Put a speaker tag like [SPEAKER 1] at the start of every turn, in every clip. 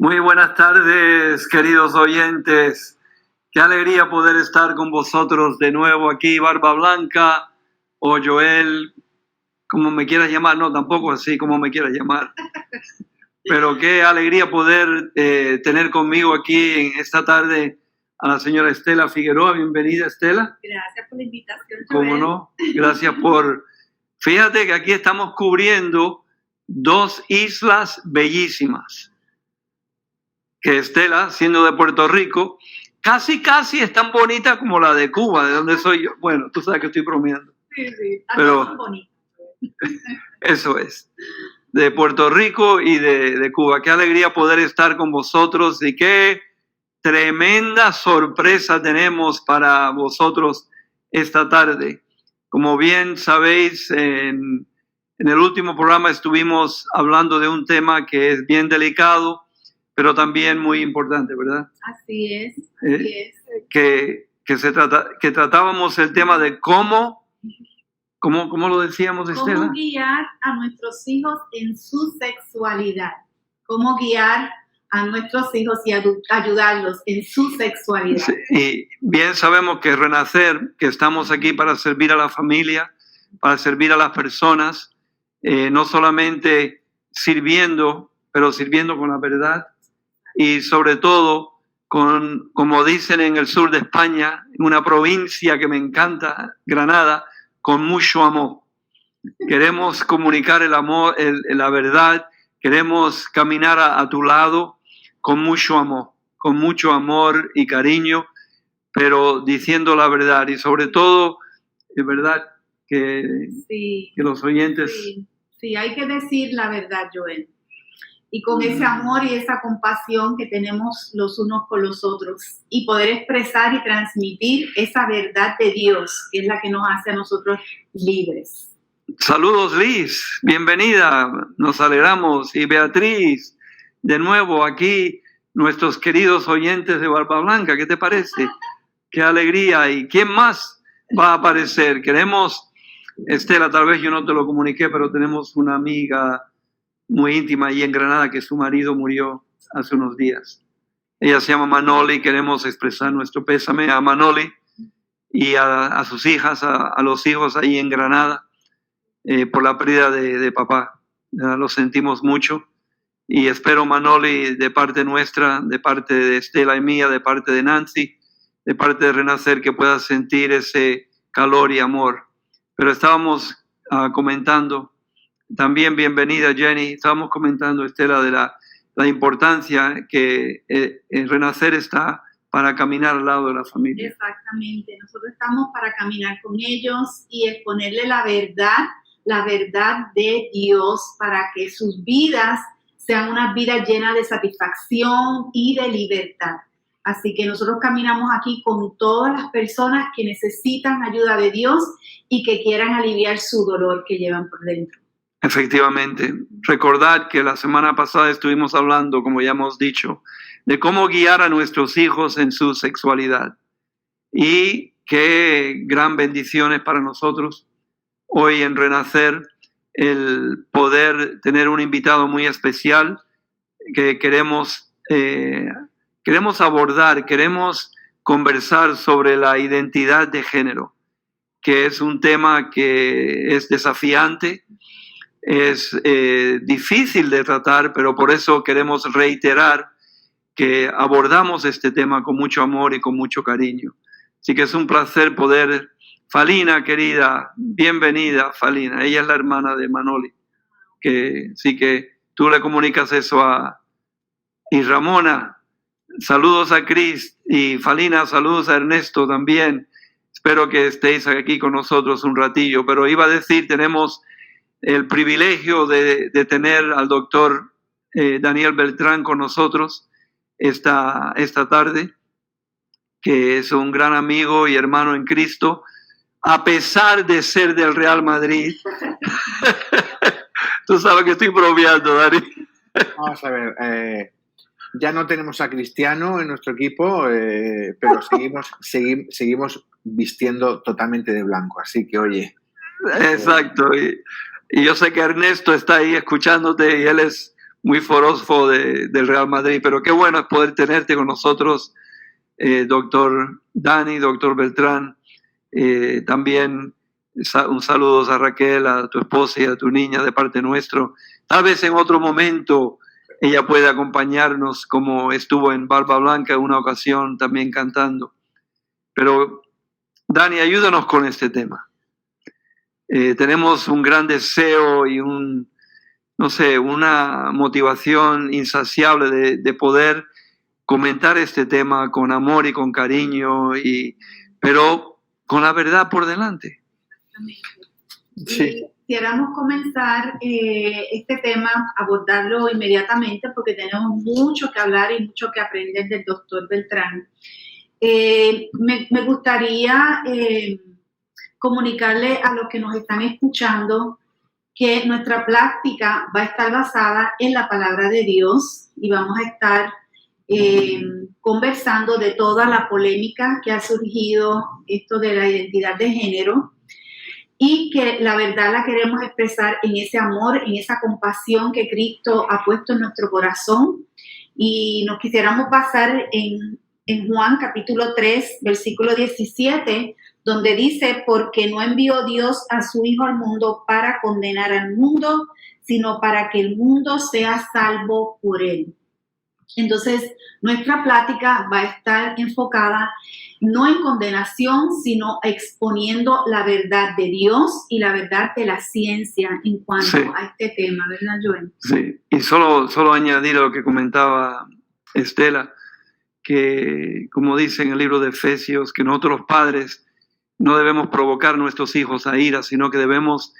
[SPEAKER 1] Muy buenas tardes, queridos oyentes. Qué alegría poder estar con vosotros de nuevo aquí, Barba Blanca o Joel, como me quieras llamar. No, tampoco así como me quieras llamar. Pero qué alegría poder tener conmigo aquí en esta tarde a la señora Estela Figueroa. Bienvenida, Estela.
[SPEAKER 2] Gracias por la invitación, Joel.
[SPEAKER 1] ¿Cómo no? Gracias por... Fíjate que aquí estamos cubriendo dos islas bellísimas. Que Estela, siendo de Puerto Rico, casi es tan bonita como la de Cuba, de donde soy yo. Bueno, tú sabes que estoy bromeando.
[SPEAKER 2] Sí,
[SPEAKER 1] pero
[SPEAKER 2] tan bonito.
[SPEAKER 1] Eso es, de Puerto Rico y de Cuba. Qué alegría poder estar con vosotros y qué tremenda sorpresa tenemos para vosotros esta tarde. Como bien sabéis, en el último programa estuvimos hablando de un tema que es bien delicado, pero también muy importante, ¿verdad?
[SPEAKER 2] Así es.
[SPEAKER 1] Que tratábamos el tema de cómo lo decíamos, Estela.
[SPEAKER 2] Cómo guiar a nuestros hijos en su sexualidad. Cómo guiar a nuestros hijos y ayudarlos en su sexualidad.
[SPEAKER 1] Sí, y bien sabemos que Renacer, que estamos aquí para servir a la familia, para servir a las personas, no solamente sirviendo, pero sirviendo con la verdad. Y sobre todo, como dicen en el sur de España, en una provincia que me encanta, Granada, con mucho amor. Queremos comunicar el amor, la verdad, queremos caminar a tu lado con mucho amor y cariño, pero diciendo la verdad. Y sobre todo, es verdad que los oyentes...
[SPEAKER 2] Sí, hay que decir la verdad, Joel. Y con ese amor y esa compasión que tenemos los unos con los otros y poder expresar y transmitir esa verdad de Dios, que es la que nos hace a nosotros libres.
[SPEAKER 1] Saludos, Liz, bienvenida, nos alegramos. Y Beatriz, de nuevo aquí, nuestros queridos oyentes de Barba Blanca, ¿qué te parece? Qué alegría. ¿Y quién más va a aparecer? Queremos, Estela, tal vez yo no te lo comuniqué, pero tenemos una amiga muy íntima ahí en Granada, que su marido murió hace unos días. Ella se llama Manoli. Queremos expresar nuestro pésame a Manoli y a sus hijas, a los hijos ahí en Granada, por la pérdida de papá. Lo sentimos mucho y espero, Manoli, de parte nuestra, de parte de Estela y mía, de parte de Nancy, de parte de Renacer, que puedas sentir ese calor y amor. Pero estábamos comentando. También bienvenida, Jenny. Estábamos comentando, Estela, de la importancia que Renacer está para caminar al lado de la familia.
[SPEAKER 2] Exactamente. Nosotros estamos para caminar con ellos y exponerle la verdad de Dios para que sus vidas sean unas vidas llenas de satisfacción y de libertad. Así que nosotros caminamos aquí con todas las personas que necesitan ayuda de Dios y que quieran aliviar su dolor que llevan por dentro.
[SPEAKER 1] Efectivamente. Recordad que la semana pasada estuvimos hablando, como ya hemos dicho, de cómo guiar a nuestros hijos en su sexualidad. Y qué gran bendición es para nosotros hoy en Renacer el poder tener un invitado muy especial que queremos abordar, queremos conversar sobre la identidad de género, que es un tema que es desafiante. Es difícil de tratar, pero por eso queremos reiterar que abordamos este tema con mucho amor y con mucho cariño. Así que es un placer poder... Falina, querida, bienvenida, Falina. Ella es la hermana de Manoli. Sí que tú le comunicas eso y Ramona, saludos a Cris. Y Falina, saludos a Ernesto también. Espero que estéis aquí con nosotros un ratillo. Pero iba a decir, tenemos el privilegio de tener al doctor Daniel Beltrán con nosotros esta tarde, que es un gran amigo y hermano en Cristo, a pesar de ser del Real Madrid. Tú sabes que estoy bromeando, Dani.
[SPEAKER 3] Vamos a ver, ya no tenemos a Cristiano en nuestro equipo, pero seguimos vistiendo totalmente de blanco, así que oye.
[SPEAKER 1] Exacto. Y yo sé que Ernesto está ahí escuchándote y él es muy forofo del Real Madrid, pero qué bueno es poder tenerte con nosotros, doctor Dani, doctor Beltrán. También un saludo a Raquel, a tu esposa y a tu niña de parte nuestro. Tal vez en otro momento ella puede acompañarnos, como estuvo en Barba Blanca en una ocasión también cantando. Pero Dani, ayúdanos con este tema. Tenemos un gran deseo y una motivación insaciable de poder comentar este tema con amor y con cariño, pero con la verdad por delante.
[SPEAKER 2] Sí. Quisiéramos comenzar este tema, abordarlo inmediatamente porque tenemos mucho que hablar y mucho que aprender del doctor Beltrán. Me gustaría comunicarle a los que nos están escuchando que nuestra práctica va a estar basada en la palabra de Dios y vamos a estar conversando de toda la polémica que ha surgido, esto de la identidad de género, y que la verdad la queremos expresar en ese amor, en esa compasión que Cristo ha puesto en nuestro corazón. Y nos quisiéramos basar en Juan capítulo 3, versículo 17, donde dice: porque no envió Dios a su Hijo al mundo para condenar al mundo, sino para que el mundo sea salvo por él. Entonces, nuestra plática va a estar enfocada no en condenación, sino exponiendo la verdad de Dios y la verdad de la ciencia en cuanto a este tema, ¿verdad, Joel?
[SPEAKER 1] Sí, y solo añadir a lo que comentaba Estela, que como dice en el libro de Efesios, que nosotros los padres no debemos provocar a nuestros hijos a ira, sino que debemos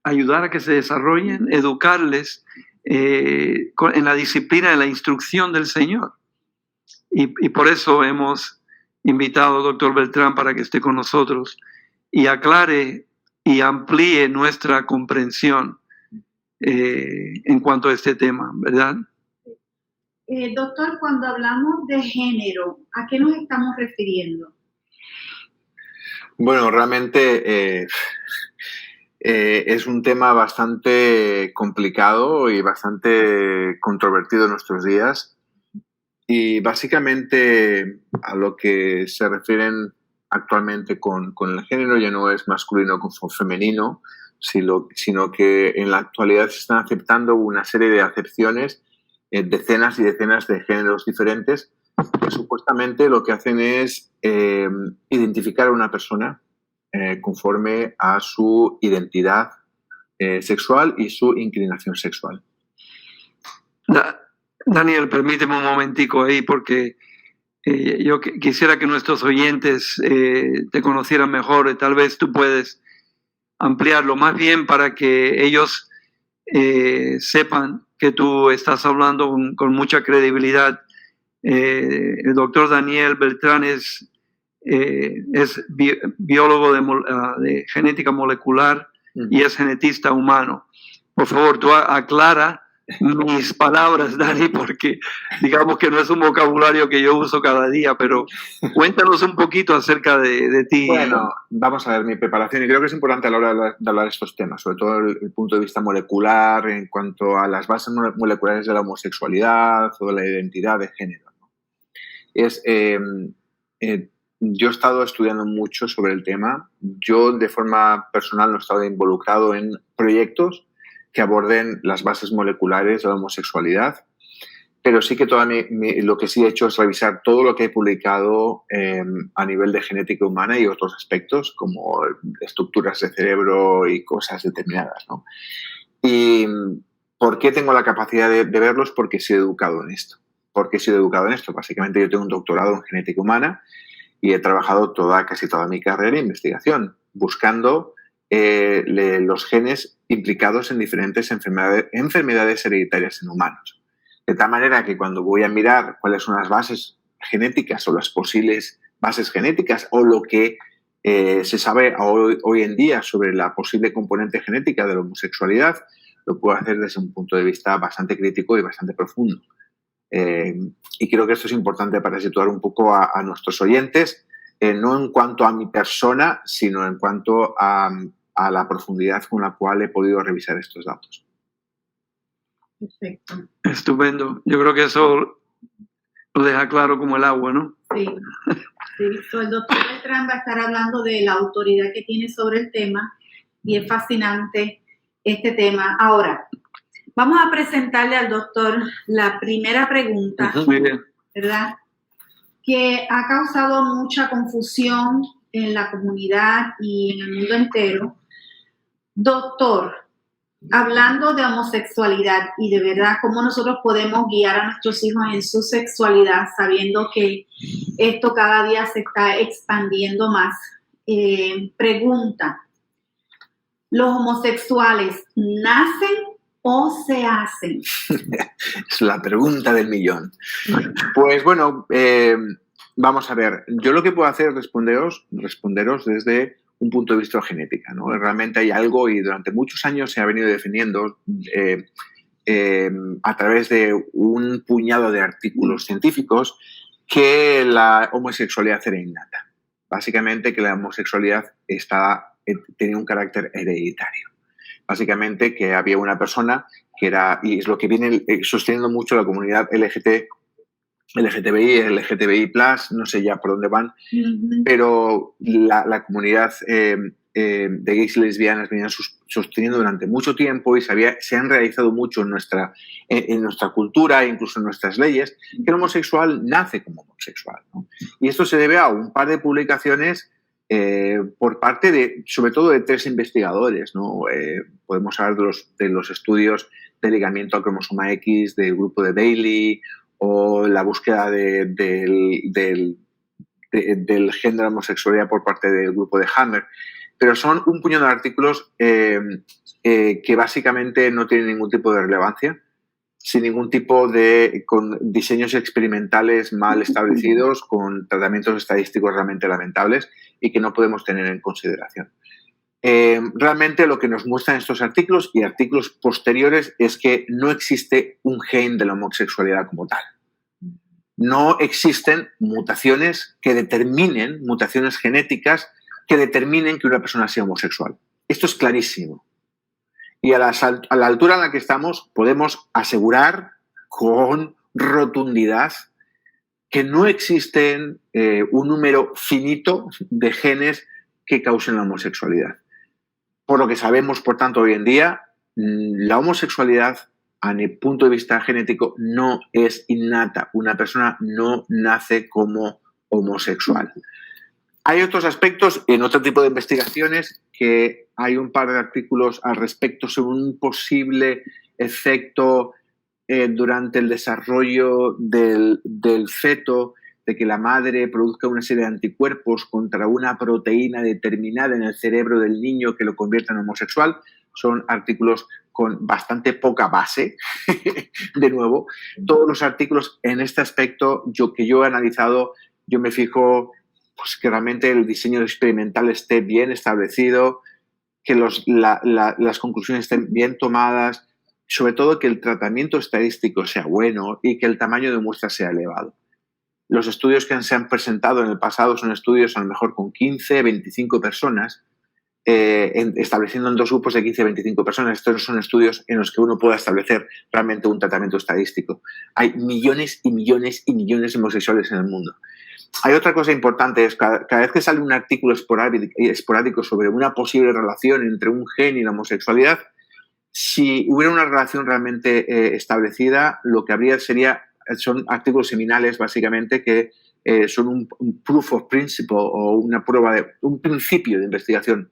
[SPEAKER 1] ayudar a que se desarrollen, educarles en la disciplina, en la instrucción del Señor. Y por eso hemos invitado al doctor Beltrán para que esté con nosotros y aclare y amplíe nuestra comprensión en cuanto a este tema, ¿verdad?
[SPEAKER 2] Doctor, cuando hablamos de género, ¿a qué nos estamos refiriendo?
[SPEAKER 3] Bueno, realmente es un tema bastante complicado y bastante controvertido en nuestros días. Y básicamente a lo que se refieren actualmente con el género ya no es masculino o femenino, sino que en la actualidad se están aceptando una serie de acepciones, decenas y decenas de géneros diferentes, que supuestamente lo que hacen es identificar a una persona conforme a su identidad sexual y su inclinación sexual.
[SPEAKER 1] Daniel, permíteme un momentico ahí porque yo quisiera que nuestros oyentes te conocieran mejor. Tal vez tú puedes ampliarlo más bien para que ellos sepan que tú estás hablando con mucha credibilidad. El doctor Daniel Beltrán es biólogo de genética molecular y es genetista humano. Por favor, tú aclara mis palabras, Dani, porque digamos que no es un vocabulario que yo uso cada día, pero cuéntanos un poquito acerca de ti.
[SPEAKER 3] Bueno, vamos a ver mi preparación y creo que es importante a la hora de hablar de estos temas, sobre todo desde el punto de vista molecular, en cuanto a las bases moleculares de la homosexualidad o de la identidad de género, ¿no? Yo he estado estudiando mucho sobre el tema. Yo de forma personal no he estado involucrado en proyectos que aborden las bases moleculares de la homosexualidad, pero sí que lo que sí he hecho es revisar todo lo que he publicado a nivel de genética humana y otros aspectos, como estructuras de cerebro y cosas determinadas, ¿no? ¿Y por qué tengo la capacidad de verlos? Porque he sido educado en esto. ¿Por qué he sido educado en esto? Básicamente yo tengo un doctorado en genética humana y he trabajado casi toda mi carrera en investigación, buscando los genes implicados en diferentes enfermedades hereditarias en humanos. De tal manera que cuando voy a mirar cuáles son las bases genéticas o las posibles bases genéticas o lo que se sabe hoy en día sobre la posible componente genética de la homosexualidad, lo puedo hacer desde un punto de vista bastante crítico y bastante profundo. Y creo que esto es importante para situar un poco a nuestros oyentes, no en cuanto a mi persona, sino en cuanto a la profundidad con la cual he podido revisar estos datos.
[SPEAKER 2] Perfecto.
[SPEAKER 1] Estupendo. Yo creo que eso lo deja claro como el agua, ¿no?
[SPEAKER 2] Sí. So, el doctor Beltrán va a estar hablando de la autoridad que tiene sobre el tema y es fascinante este tema. Ahora, vamos a presentarle al doctor la primera pregunta,
[SPEAKER 1] Muy bien.
[SPEAKER 2] ¿verdad? Que ha causado mucha confusión en la comunidad y en el mundo entero. Doctor, hablando de homosexualidad y de verdad cómo nosotros podemos guiar a nuestros hijos en su sexualidad, sabiendo que esto cada día se está expandiendo más. Pregunta, ¿los homosexuales nacen o se hacen?
[SPEAKER 3] Es la pregunta del millón. Pues bueno, vamos a ver. Yo lo que puedo hacer es responderos desde un punto de vista de genética, ¿no? Realmente hay algo y durante muchos años se ha venido definiendo a través de un puñado de artículos científicos que la homosexualidad era innata. Básicamente que la homosexualidad tenía un carácter hereditario. Básicamente que había una persona que era, y es lo que viene sosteniendo mucho la comunidad LGTBI+, no sé ya por dónde van, pero la comunidad de gays y lesbianas venían sosteniendo durante mucho tiempo y se han realizado mucho en nuestra cultura e incluso en nuestras leyes, que el homosexual nace como homosexual, ¿no? Y esto se debe a un par de publicaciones por parte sobre todo de 3 investigadores, ¿no? Podemos hablar de los estudios de ligamiento al cromosoma X del grupo de Bailey o la búsqueda del género homosexualidad por parte del grupo de Hammer, pero son un puñado de artículos que básicamente no tienen ningún tipo de relevancia, sin ningún tipo con diseños experimentales mal establecidos, con tratamientos estadísticos realmente lamentables y que no podemos tener en consideración. Realmente lo que nos muestran estos artículos y artículos posteriores es que no existe un gen de la homosexualidad como tal. No existen mutaciones mutaciones genéticas que determinen que una persona sea homosexual. Esto es clarísimo. Y a la altura en la que estamos podemos asegurar con rotundidad que no existen un número finito de genes que causen la homosexualidad. Por lo que sabemos, por tanto, hoy en día, la homosexualidad, a mi punto de vista genético, no es innata. Una persona no nace como homosexual. Hay otros aspectos en otro tipo de investigaciones que hay un par de artículos al respecto sobre un posible efecto durante el desarrollo del feto, de que la madre produzca una serie de anticuerpos contra una proteína determinada en el cerebro del niño que lo convierta en homosexual. Son artículos con bastante poca base. De nuevo, todos los artículos en este aspecto que yo he analizado, yo me fijo pues, que realmente el diseño experimental esté bien establecido, que las conclusiones estén bien tomadas, sobre todo que el tratamiento estadístico sea bueno y que el tamaño de muestra sea elevado. Los estudios que se han presentado en el pasado son estudios a lo mejor con 15, 25 personas, estableciendo en 2 grupos de 15, 25 personas. Estos son estudios en los que uno pueda establecer realmente un tratamiento estadístico. Hay millones y millones y millones de homosexuales en el mundo. Hay otra cosa importante, es cada vez que sale un artículo esporádico sobre una posible relación entre un gen y la homosexualidad, si hubiera una relación realmente establecida, lo que habría son artículos seminales, básicamente, que son un proof of principle o una prueba un principio de investigación.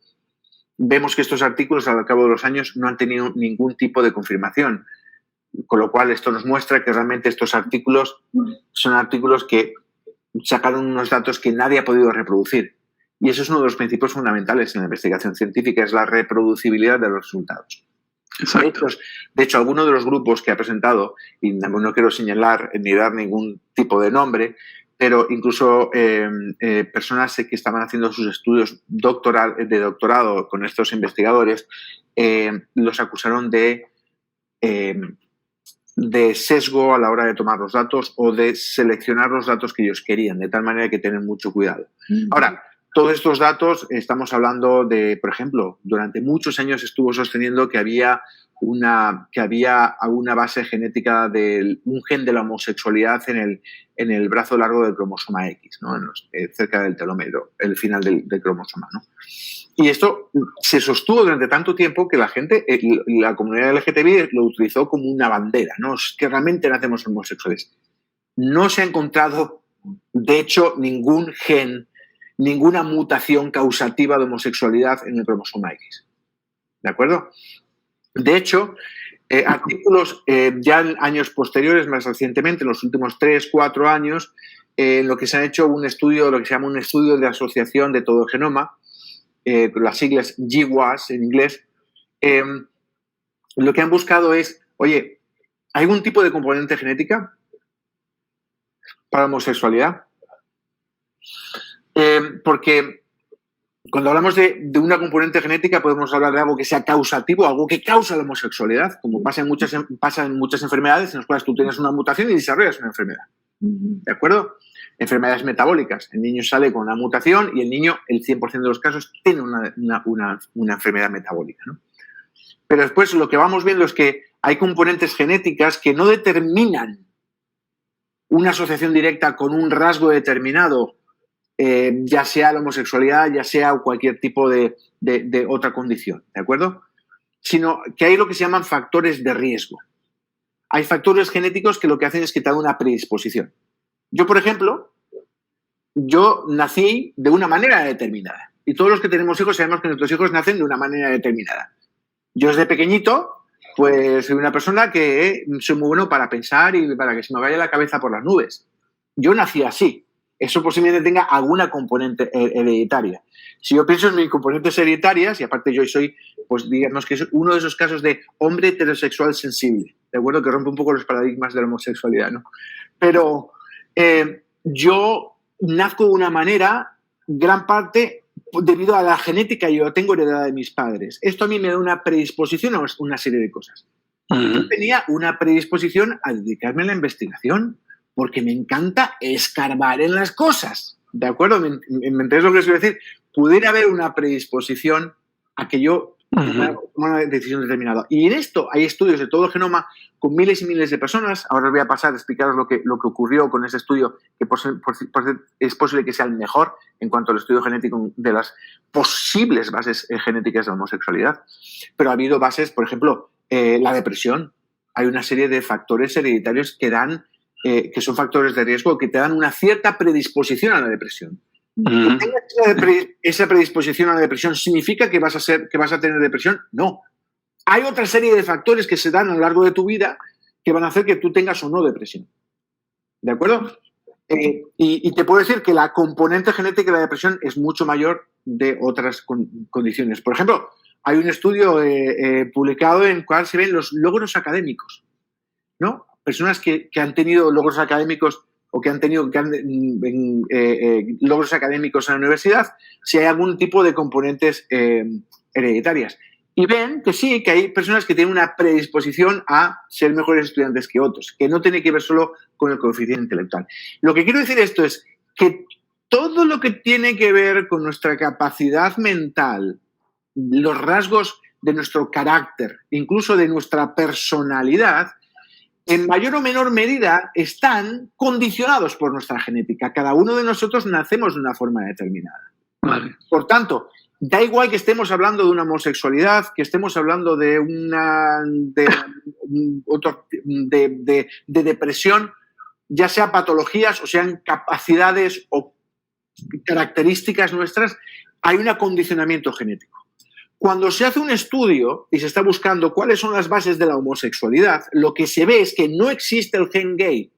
[SPEAKER 3] Vemos que estos artículos, al cabo de los años, no han tenido ningún tipo de confirmación, con lo cual esto nos muestra que realmente estos artículos son artículos que sacaron unos datos que nadie ha podido reproducir. Y eso es uno de los principios fundamentales en la investigación científica, es la reproducibilidad de los resultados. De hecho, alguno de los grupos que ha presentado, y no quiero señalar ni dar ningún tipo de nombre, pero incluso personas que estaban haciendo sus estudios de doctorado con estos investigadores, los acusaron de sesgo a la hora de tomar los datos o de seleccionar los datos que ellos querían, de tal manera que tienen mucho cuidado. Ahora, todos estos datos, estamos hablando de, por ejemplo, durante muchos años estuvo sosteniendo que había que había una base genética de un gen de la homosexualidad en el brazo largo del cromosoma X, ¿no? Cerca del telómero, el final del cromosoma, ¿no? Y esto se sostuvo durante tanto tiempo que la gente, la comunidad LGTBI lo utilizó como una bandera, ¿no? Es que realmente nacemos homosexuales. No se ha encontrado, de hecho, ningún gen, ninguna mutación causativa de homosexualidad en el cromosoma X. ¿De acuerdo? De hecho, artículos ya en años posteriores, más recientemente, en los últimos 3, 4 años, en lo que se ha hecho un estudio, lo que se llama un estudio de asociación de todo genoma, las siglas GWAS en inglés, lo que han buscado es, oye, ¿hay algún tipo de componente genética para la homosexualidad? Porque cuando hablamos de una componente genética podemos hablar de algo que sea causativo, algo que causa la homosexualidad, como pasa en muchas enfermedades en las cuales tú tienes una mutación y desarrollas una enfermedad. ¿De acuerdo? Enfermedades metabólicas. El niño sale con una mutación y el niño, el 100% de los casos, tiene una enfermedad metabólica, ¿no? Pero después lo que vamos viendo es que hay componentes genéticas que no determinan una asociación directa con un rasgo determinado, ya sea la homosexualidad, ya sea cualquier tipo de otra condición, ¿de acuerdo? Sino que hay lo que se llaman factores de riesgo. Hay factores genéticos que lo que hacen es que te dan una predisposición. Yo, por ejemplo, yo nací de una manera determinada. Y todos los que tenemos hijos sabemos que nuestros hijos nacen de una manera determinada. Yo desde pequeñito, pues soy una persona que soy muy bueno para pensar y para que se me vaya la cabeza por las nubes. Yo nací así. Eso posiblemente tenga alguna componente hereditaria. Si yo pienso en mis componentes hereditarias, y aparte yo soy, pues digamos que es uno de esos casos de hombre heterosexual sensible, ¿de acuerdo? Que rompe un poco los paradigmas de la homosexualidad, ¿no? Pero yo nazco de una manera, gran parte, debido a la genética que yo tengo heredada de mis padres. Esto a mí me da una predisposición a una serie de cosas. Yo tenía una predisposición a dedicarme a la investigación, porque me encanta escarbar en las cosas, ¿de acuerdo? ¿Me entendés lo que os quiero decir? Pudiera haber una predisposición a que yo tomara una decisión determinada. Y en esto hay estudios de todo el genoma con miles y miles de personas. Ahora os voy a pasar a explicaros lo que ocurrió con ese estudio, que es posible que sea el mejor en cuanto al estudio genético de las posibles bases genéticas de la homosexualidad. Pero ha habido bases, por ejemplo, la depresión. Hay una serie de factores hereditarios que son factores de riesgo que te dan una cierta predisposición a la depresión. Que tengas esa predisposición a la depresión, ¿significa que vas a tener depresión? No. Hay otra serie de factores que se dan a lo largo de tu vida que van a hacer que tú tengas o no depresión. ¿De acuerdo? Y te puedo decir que la componente genética de la depresión es mucho mayor de otras condiciones. Por ejemplo, hay un estudio publicado en el cual se ven los logros académicos, ¿no? Personas que han tenido logros académicos o que han tenido logros académicos en la universidad, si hay algún tipo de componentes hereditarias. Y ven que sí, que hay personas que tienen una predisposición a ser mejores estudiantes que otros, que no tiene que ver solo con el coeficiente intelectual. Lo que quiero decir esto es que todo lo que tiene que ver con nuestra capacidad mental, los rasgos de nuestro carácter, incluso de nuestra personalidad, en mayor o menor medida están condicionados por nuestra genética. Cada uno de nosotros nacemos de una forma determinada.
[SPEAKER 1] Vale.
[SPEAKER 3] Por tanto, da igual que estemos hablando de una homosexualidad, que estemos hablando de depresión, ya sea patologías o sean capacidades o características nuestras, hay un acondicionamiento genético. Cuando se hace un estudio y se está buscando cuáles son las bases de la homosexualidad, lo que se ve es que no existe el gen gay.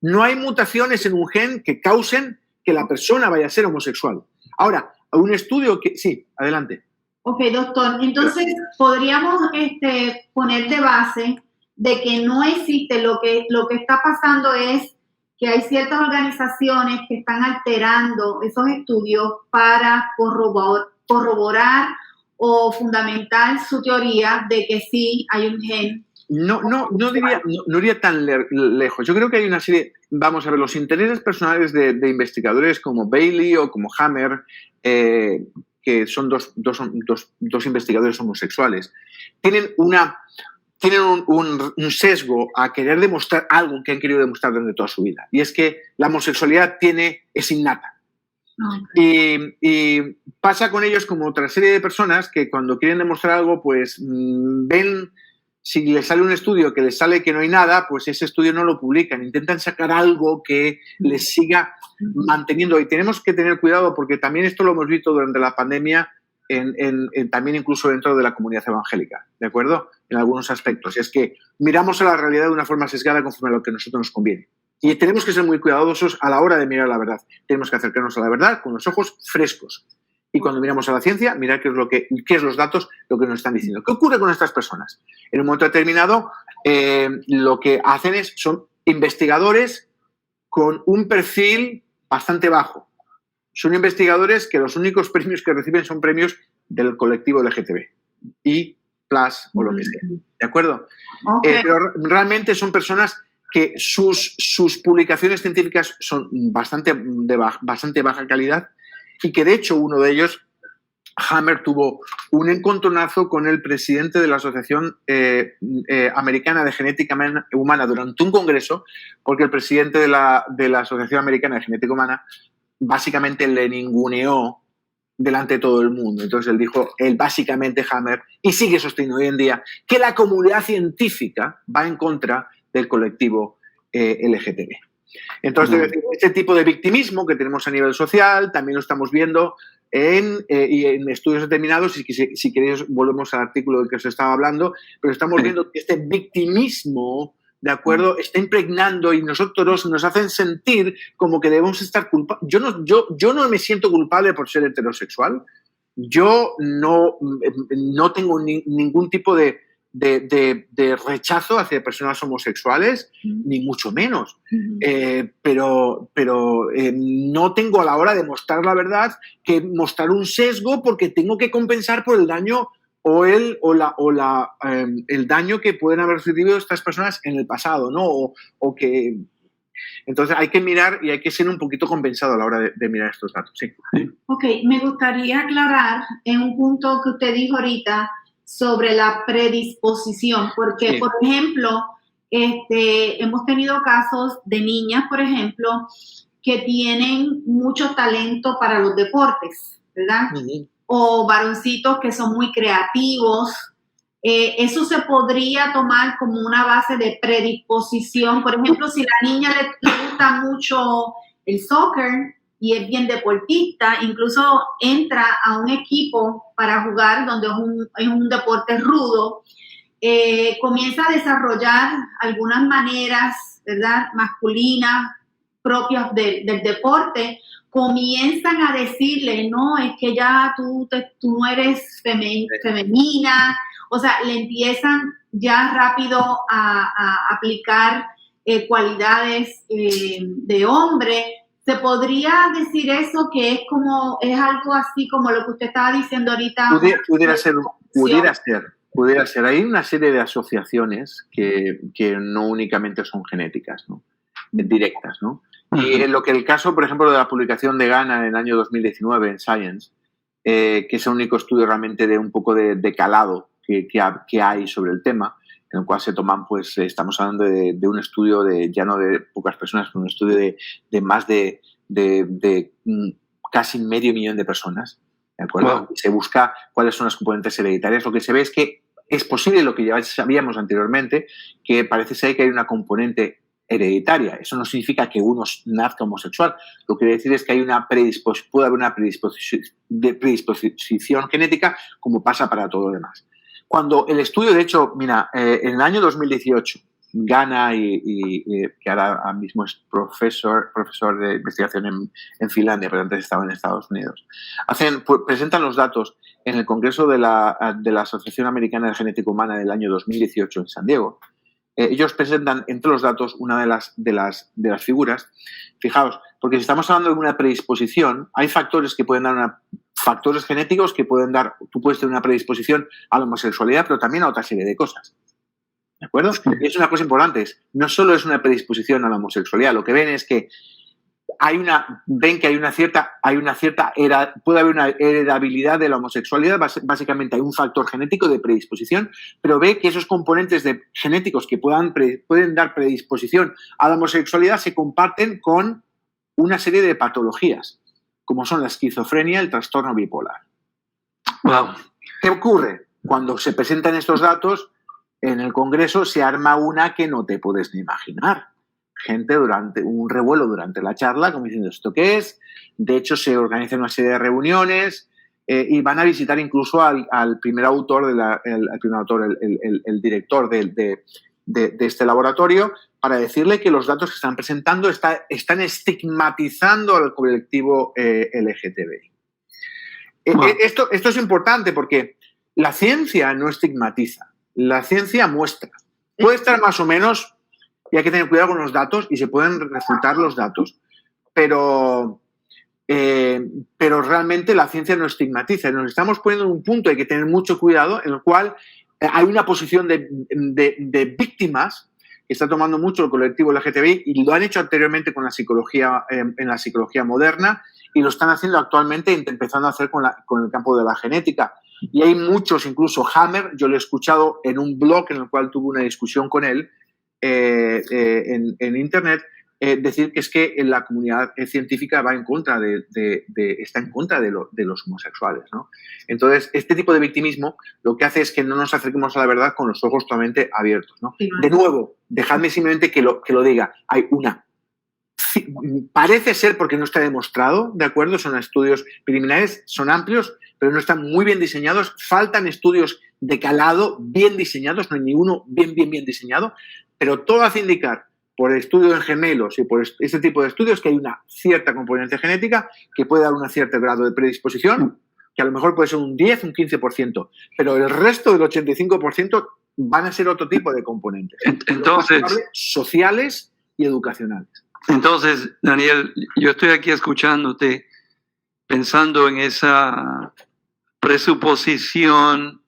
[SPEAKER 3] No hay mutaciones en un gen que causen que la persona vaya a ser homosexual. Ahora, un estudio que... Sí, adelante.
[SPEAKER 2] Ok, doctor. Entonces, podríamos poner de base de que no existe, lo que está pasando es que hay ciertas organizaciones que están alterando esos estudios para corroborar o fundamentar su teoría de que sí hay un gen.
[SPEAKER 3] No iría tan lejos. Yo creo que hay una serie, vamos a ver, los intereses personales de investigadores como Bailey o como Hammer, que que son dos investigadores homosexuales, tienen un sesgo a querer demostrar algo que han querido demostrar durante toda su vida. Y es que la homosexualidad es innata. Okay. Y pasa con ellos como otra serie de personas que cuando quieren demostrar algo, pues ven, si les sale un estudio que les sale que no hay nada, pues ese estudio no lo publican. Intentan sacar algo que les siga manteniendo. Y tenemos que tener cuidado porque también esto lo hemos visto durante la pandemia, también incluso dentro de la comunidad evangélica, ¿de acuerdo? En algunos aspectos. Y es que miramos a la realidad de una forma sesgada conforme a lo que a nosotros nos conviene. Y tenemos que ser muy cuidadosos a la hora de mirar la verdad. Tenemos que acercarnos a la verdad con los ojos frescos. Y cuando miramos a la ciencia, mirar qué es los datos, lo que nos están diciendo. ¿Qué ocurre con estas personas? En un momento determinado, lo que hacen son investigadores con un perfil bastante bajo. Son investigadores que los únicos premios que reciben son premios del colectivo LGTB y plus o lo que sea. ¿De acuerdo? Okay. Pero realmente son personas que sus publicaciones científicas son de bastante baja calidad y que de hecho uno de ellos, Hammer, tuvo un encontronazo con el presidente de la Asociación Americana de Genética Humana durante un congreso, porque el presidente de la Asociación Americana de Genética Humana básicamente le ninguneó delante de todo el mundo. Entonces él básicamente, Hammer, y sigue sosteniendo hoy en día, que la comunidad científica va en contra del colectivo LGTB. Entonces, este tipo de victimismo que tenemos a nivel social también lo estamos viendo en estudios determinados, y si queréis volvemos al artículo del que os estaba hablando, pero estamos viendo que este victimismo, ¿de acuerdo?, está impregnando y nosotros nos hacen sentir como que debemos estar culpables. Yo no me siento culpable por ser heterosexual. Yo no tengo ningún tipo de rechazo hacia personas homosexuales, ni mucho menos. Pero no tengo a la hora de mostrar la verdad que mostrar un sesgo porque tengo que compensar por el daño o el daño que pueden haber recibido estas personas en el pasado, ¿no? Entonces hay que mirar y hay que ser un poquito compensado a la hora de mirar estos datos. Sí.
[SPEAKER 2] Ok, me gustaría aclarar en un punto que usted dijo ahorita sobre la predisposición, porque, sí, por ejemplo, hemos tenido casos de niñas, por ejemplo, que tienen mucho talento para los deportes, ¿verdad? O varoncitos que son muy creativos. Eso se podría tomar como una base de predisposición. Por ejemplo, si la niña le gusta mucho el soccer y es bien deportista, incluso entra a un equipo para jugar donde es un deporte rudo, comienza a desarrollar algunas maneras, ¿verdad?, masculinas propias del deporte, comienzan a decirle, no, es que ya tú no eres femenina, o sea, le empiezan ya rápido a aplicar cualidades de hombre. ¿Se podría decir eso, que es algo así como lo que usted estaba diciendo ahorita?
[SPEAKER 3] Pudiera ser. Hay una serie de asociaciones que no únicamente son genéticas, ¿no? Directas, ¿no? Y en el caso, por ejemplo, de la publicación de Ghana en el año 2019 en Science, que es el único estudio realmente de un poco de calado que hay sobre el tema, en el cual se toman, pues estamos hablando de un estudio ya no de pocas personas, sino un estudio de más de casi 500.000 de personas, ¿de acuerdo? Wow. Se busca cuáles son las componentes hereditarias. Lo que se ve es que es posible, lo que ya sabíamos anteriormente, que parece ser que hay una componente hereditaria. Eso no significa que uno nazca homosexual. Lo que quiere decir es que hay puede haber una predisposición genética, como pasa para todo lo demás. Cuando el estudio, de hecho, mira, en el año 2018, Ghana que ahora mismo es profesor de investigación en Finlandia, pero antes estaba en Estados Unidos, presentan los datos en el Congreso de la Asociación Americana de Genética Humana del año 2018 en San Diego. Ellos presentan entre los datos una de las figuras. Fijaos, porque si estamos hablando de una predisposición, hay factores que pueden dar factores genéticos que pueden dar, tú puedes tener una predisposición a la homosexualidad, pero también a otra serie de cosas. ¿De acuerdo? Y es una cosa importante, no solo es una predisposición a la homosexualidad, lo que ven es que ven que puede haber una heredabilidad de la homosexualidad. Básicamente hay un factor genético de predisposición, pero ve que esos componentes genéticos que pueden dar predisposición a la homosexualidad se comparten con una serie de patologías, como son la esquizofrenia y el trastorno bipolar.
[SPEAKER 1] Wow.
[SPEAKER 3] ¿Qué ocurre? Cuando se presentan estos datos en el Congreso se arma una que no te puedes ni imaginar. Gente un revuelo durante la charla, como diciendo, ¿esto qué es? De hecho, se organizan una serie de reuniones y van a visitar incluso al primer autor, el director de este laboratorio, para decirle que los datos que están presentando están estigmatizando al colectivo LGTBI. Wow. Esto es importante porque la ciencia no estigmatiza, la ciencia muestra. Puede estar más o menos, y hay que tener cuidado con los datos, y se pueden refutar los datos, pero realmente la ciencia no estigmatiza. Nos estamos poniendo en un punto, hay que tener mucho cuidado, en el cual hay una posición de víctimas que está tomando mucho el colectivo LGTBI, y lo han hecho anteriormente con la psicología, en la psicología moderna, y lo están haciendo actualmente, empezando a hacer con el campo de la genética. Y hay muchos, incluso Hammer, yo lo he escuchado en un blog en el cual tuve una discusión con él en Internet, decir que es que la comunidad científica va en contra está en contra de los homosexuales, ¿no? Entonces, este tipo de victimismo lo que hace es que no nos acerquemos a la verdad con los ojos totalmente abiertos, ¿no? Sí. De nuevo, dejadme simplemente que lo diga. Hay parece ser, porque no está demostrado, ¿de acuerdo? Son estudios preliminares, son amplios, pero no están muy bien diseñados. Faltan estudios de calado bien diseñados, no hay ni uno bien diseñado, pero todo hace indicar, por estudios en gemelos y por este tipo de estudios, que hay una cierta componente genética que puede dar un cierto grado de predisposición, que a lo mejor puede ser un 10, un 15%, pero el resto del 85% van a ser otro tipo de componentes.
[SPEAKER 1] Entonces,
[SPEAKER 3] sociales y educacionales.
[SPEAKER 1] Entonces, Daniel, yo estoy aquí escuchándote, pensando en esa presuposición,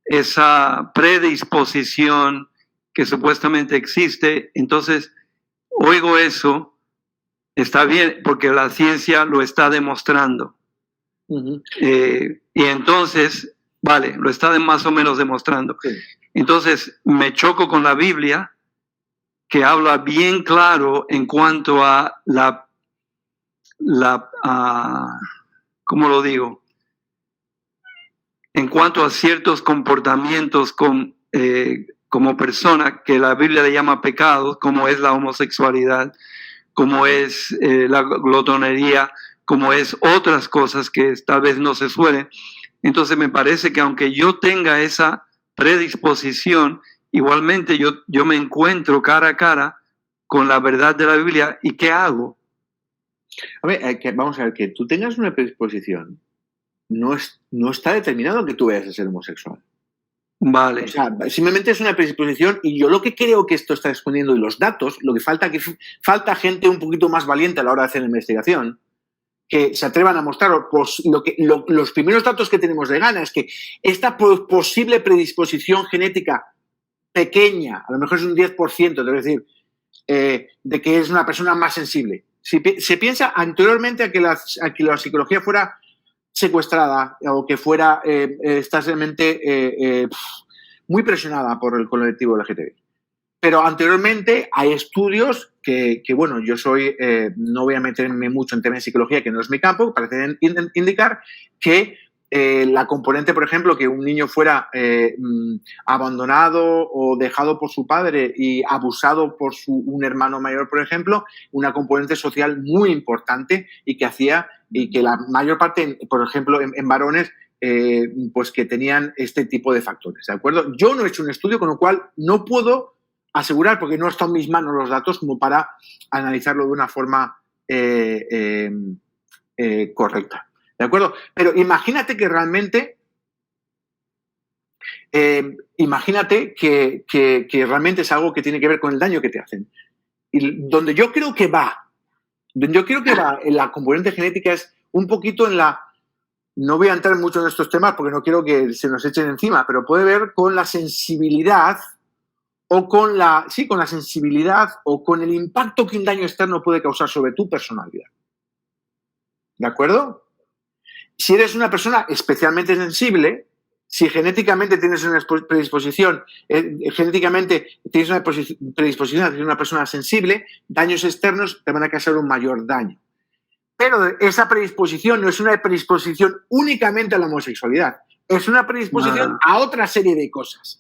[SPEAKER 1] esa predisposición que supuestamente existe. Entonces, oigo eso, está bien, porque la ciencia lo está demostrando. Uh-huh. Y entonces, vale, lo está más o menos demostrando. Sí. Entonces, me choco con la Biblia, que habla bien claro en cuanto a ¿cómo lo digo? En cuanto a ciertos comportamientos como persona, que la Biblia le llama pecados, como es la homosexualidad, como es la glotonería, como es otras cosas que tal vez no se suelen. Entonces me parece que aunque yo tenga esa predisposición, igualmente yo me encuentro cara a cara con la verdad de la Biblia. ¿Y qué hago?
[SPEAKER 3] A ver, vamos a ver, que tú tengas una predisposición no está determinado que tú vayas a ser homosexual.
[SPEAKER 1] Vale.
[SPEAKER 3] O sea, simplemente es una predisposición, y yo lo que creo que esto está escondiendo, y los datos, lo que falta gente un poquito más valiente a la hora de hacer la investigación, que se atrevan a mostrar. Los primeros datos que tenemos de gana es que esta posible predisposición genética pequeña, a lo mejor es un 10%, es decir, de que es una persona más sensible. Se piensa anteriormente a que la psicología fuera secuestrada o que fuera escasamente muy presionada por el colectivo LGTBI. Pero anteriormente hay estudios que bueno, yo no voy a meterme mucho en temas de psicología, que no es mi campo, parecen indicar que la componente, por ejemplo, que un niño fuera abandonado o dejado por su padre y abusado por un hermano mayor, por ejemplo, una componente social muy importante, y que la mayor parte, por ejemplo, en varones, pues que tenían este tipo de factores, ¿de acuerdo? Yo no he hecho un estudio, con lo cual no puedo asegurar, porque no están en mis manos los datos como para analizarlo de una forma correcta. ¿De acuerdo? Pero imagínate que realmente, realmente es algo que tiene que ver con el daño que te hacen. Y donde yo creo que va en la componente genética es un poquito no voy a entrar mucho en estos temas porque no quiero que se nos echen encima, pero puede ver con la sensibilidad o con la sensibilidad o con el impacto que un daño externo puede causar sobre tu personalidad. ¿De acuerdo? Si eres una persona especialmente sensible, si genéticamente tienes una predisposición, a ser una persona sensible, daños externos te van a causar un mayor daño. Pero esa predisposición no es una predisposición únicamente a la homosexualidad, es una predisposición a otra serie de cosas.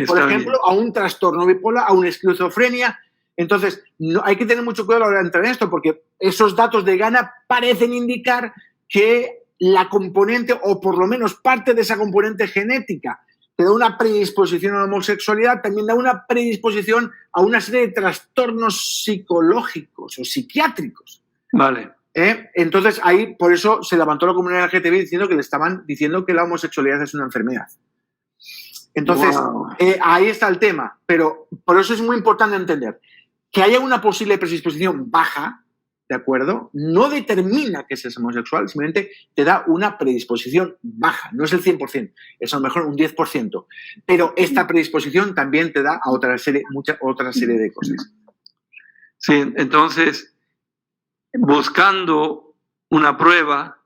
[SPEAKER 3] Por ejemplo, a un trastorno bipolar, a una esquizofrenia. Entonces, hay que tener mucho cuidado a la hora de entrar en esto, porque esos datos de Ghana parecen indicar que la componente, o por lo menos parte de esa componente genética, que da una predisposición a la homosexualidad, también da una predisposición a una serie de trastornos psicológicos o psiquiátricos.
[SPEAKER 1] Vale.
[SPEAKER 3] Entonces, ahí, por eso se levantó la comunidad LGTB diciendo que le estaban diciendo que la homosexualidad es una enfermedad. Entonces, ahí está el tema. Pero por eso es muy importante entender que haya una posible predisposición baja, ¿de acuerdo? No determina que seas homosexual, simplemente te da una predisposición baja. No es el 100%, es a lo mejor un 10%. Pero esta predisposición también te da a otra serie de cosas.
[SPEAKER 1] Sí, entonces, buscando una prueba,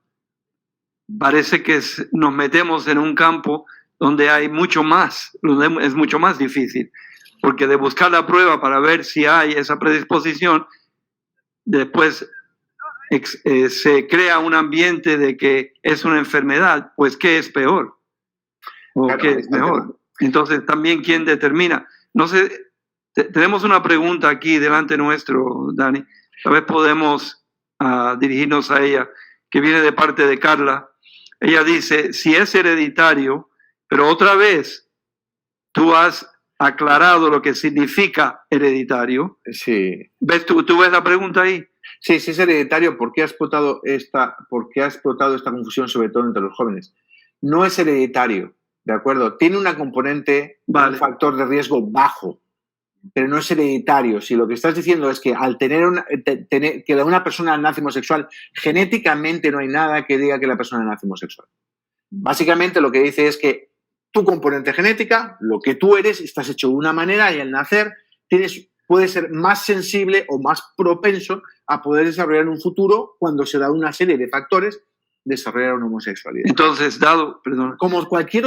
[SPEAKER 1] parece que nos metemos en un campo donde hay mucho más, es mucho más difícil, porque de buscar la prueba para ver si hay esa predisposición, después se crea un ambiente de que es una enfermedad, pues ¿qué es peor? ¿O
[SPEAKER 3] claro,
[SPEAKER 1] qué es mejor? Entonces también ¿quién determina? No sé, tenemos una pregunta aquí delante nuestro, Dani, tal vez podemos dirigirnos a ella, que viene de parte de Carla. Ella dice, si es hereditario, pero otra vez tú has aclarado lo que significa hereditario.
[SPEAKER 3] Sí.
[SPEAKER 1] ¿Ves tú ves la pregunta ahí?
[SPEAKER 3] Sí, si es hereditario, ¿por qué ha explotado esta confusión, sobre todo entre los jóvenes? No es hereditario, ¿de acuerdo? Tiene una componente, un factor de riesgo bajo, pero no es hereditario. Si lo que estás diciendo es que al tener que una persona nace homosexual, genéticamente no hay nada que diga que la persona nace homosexual. Básicamente lo que dice es que tu componente genética, lo que tú eres, estás hecho de una manera y al nacer puedes ser más sensible o más propenso a poder desarrollar en un futuro, cuando se da una serie de factores, desarrollar una homosexualidad.
[SPEAKER 1] Entonces,
[SPEAKER 3] como cualquier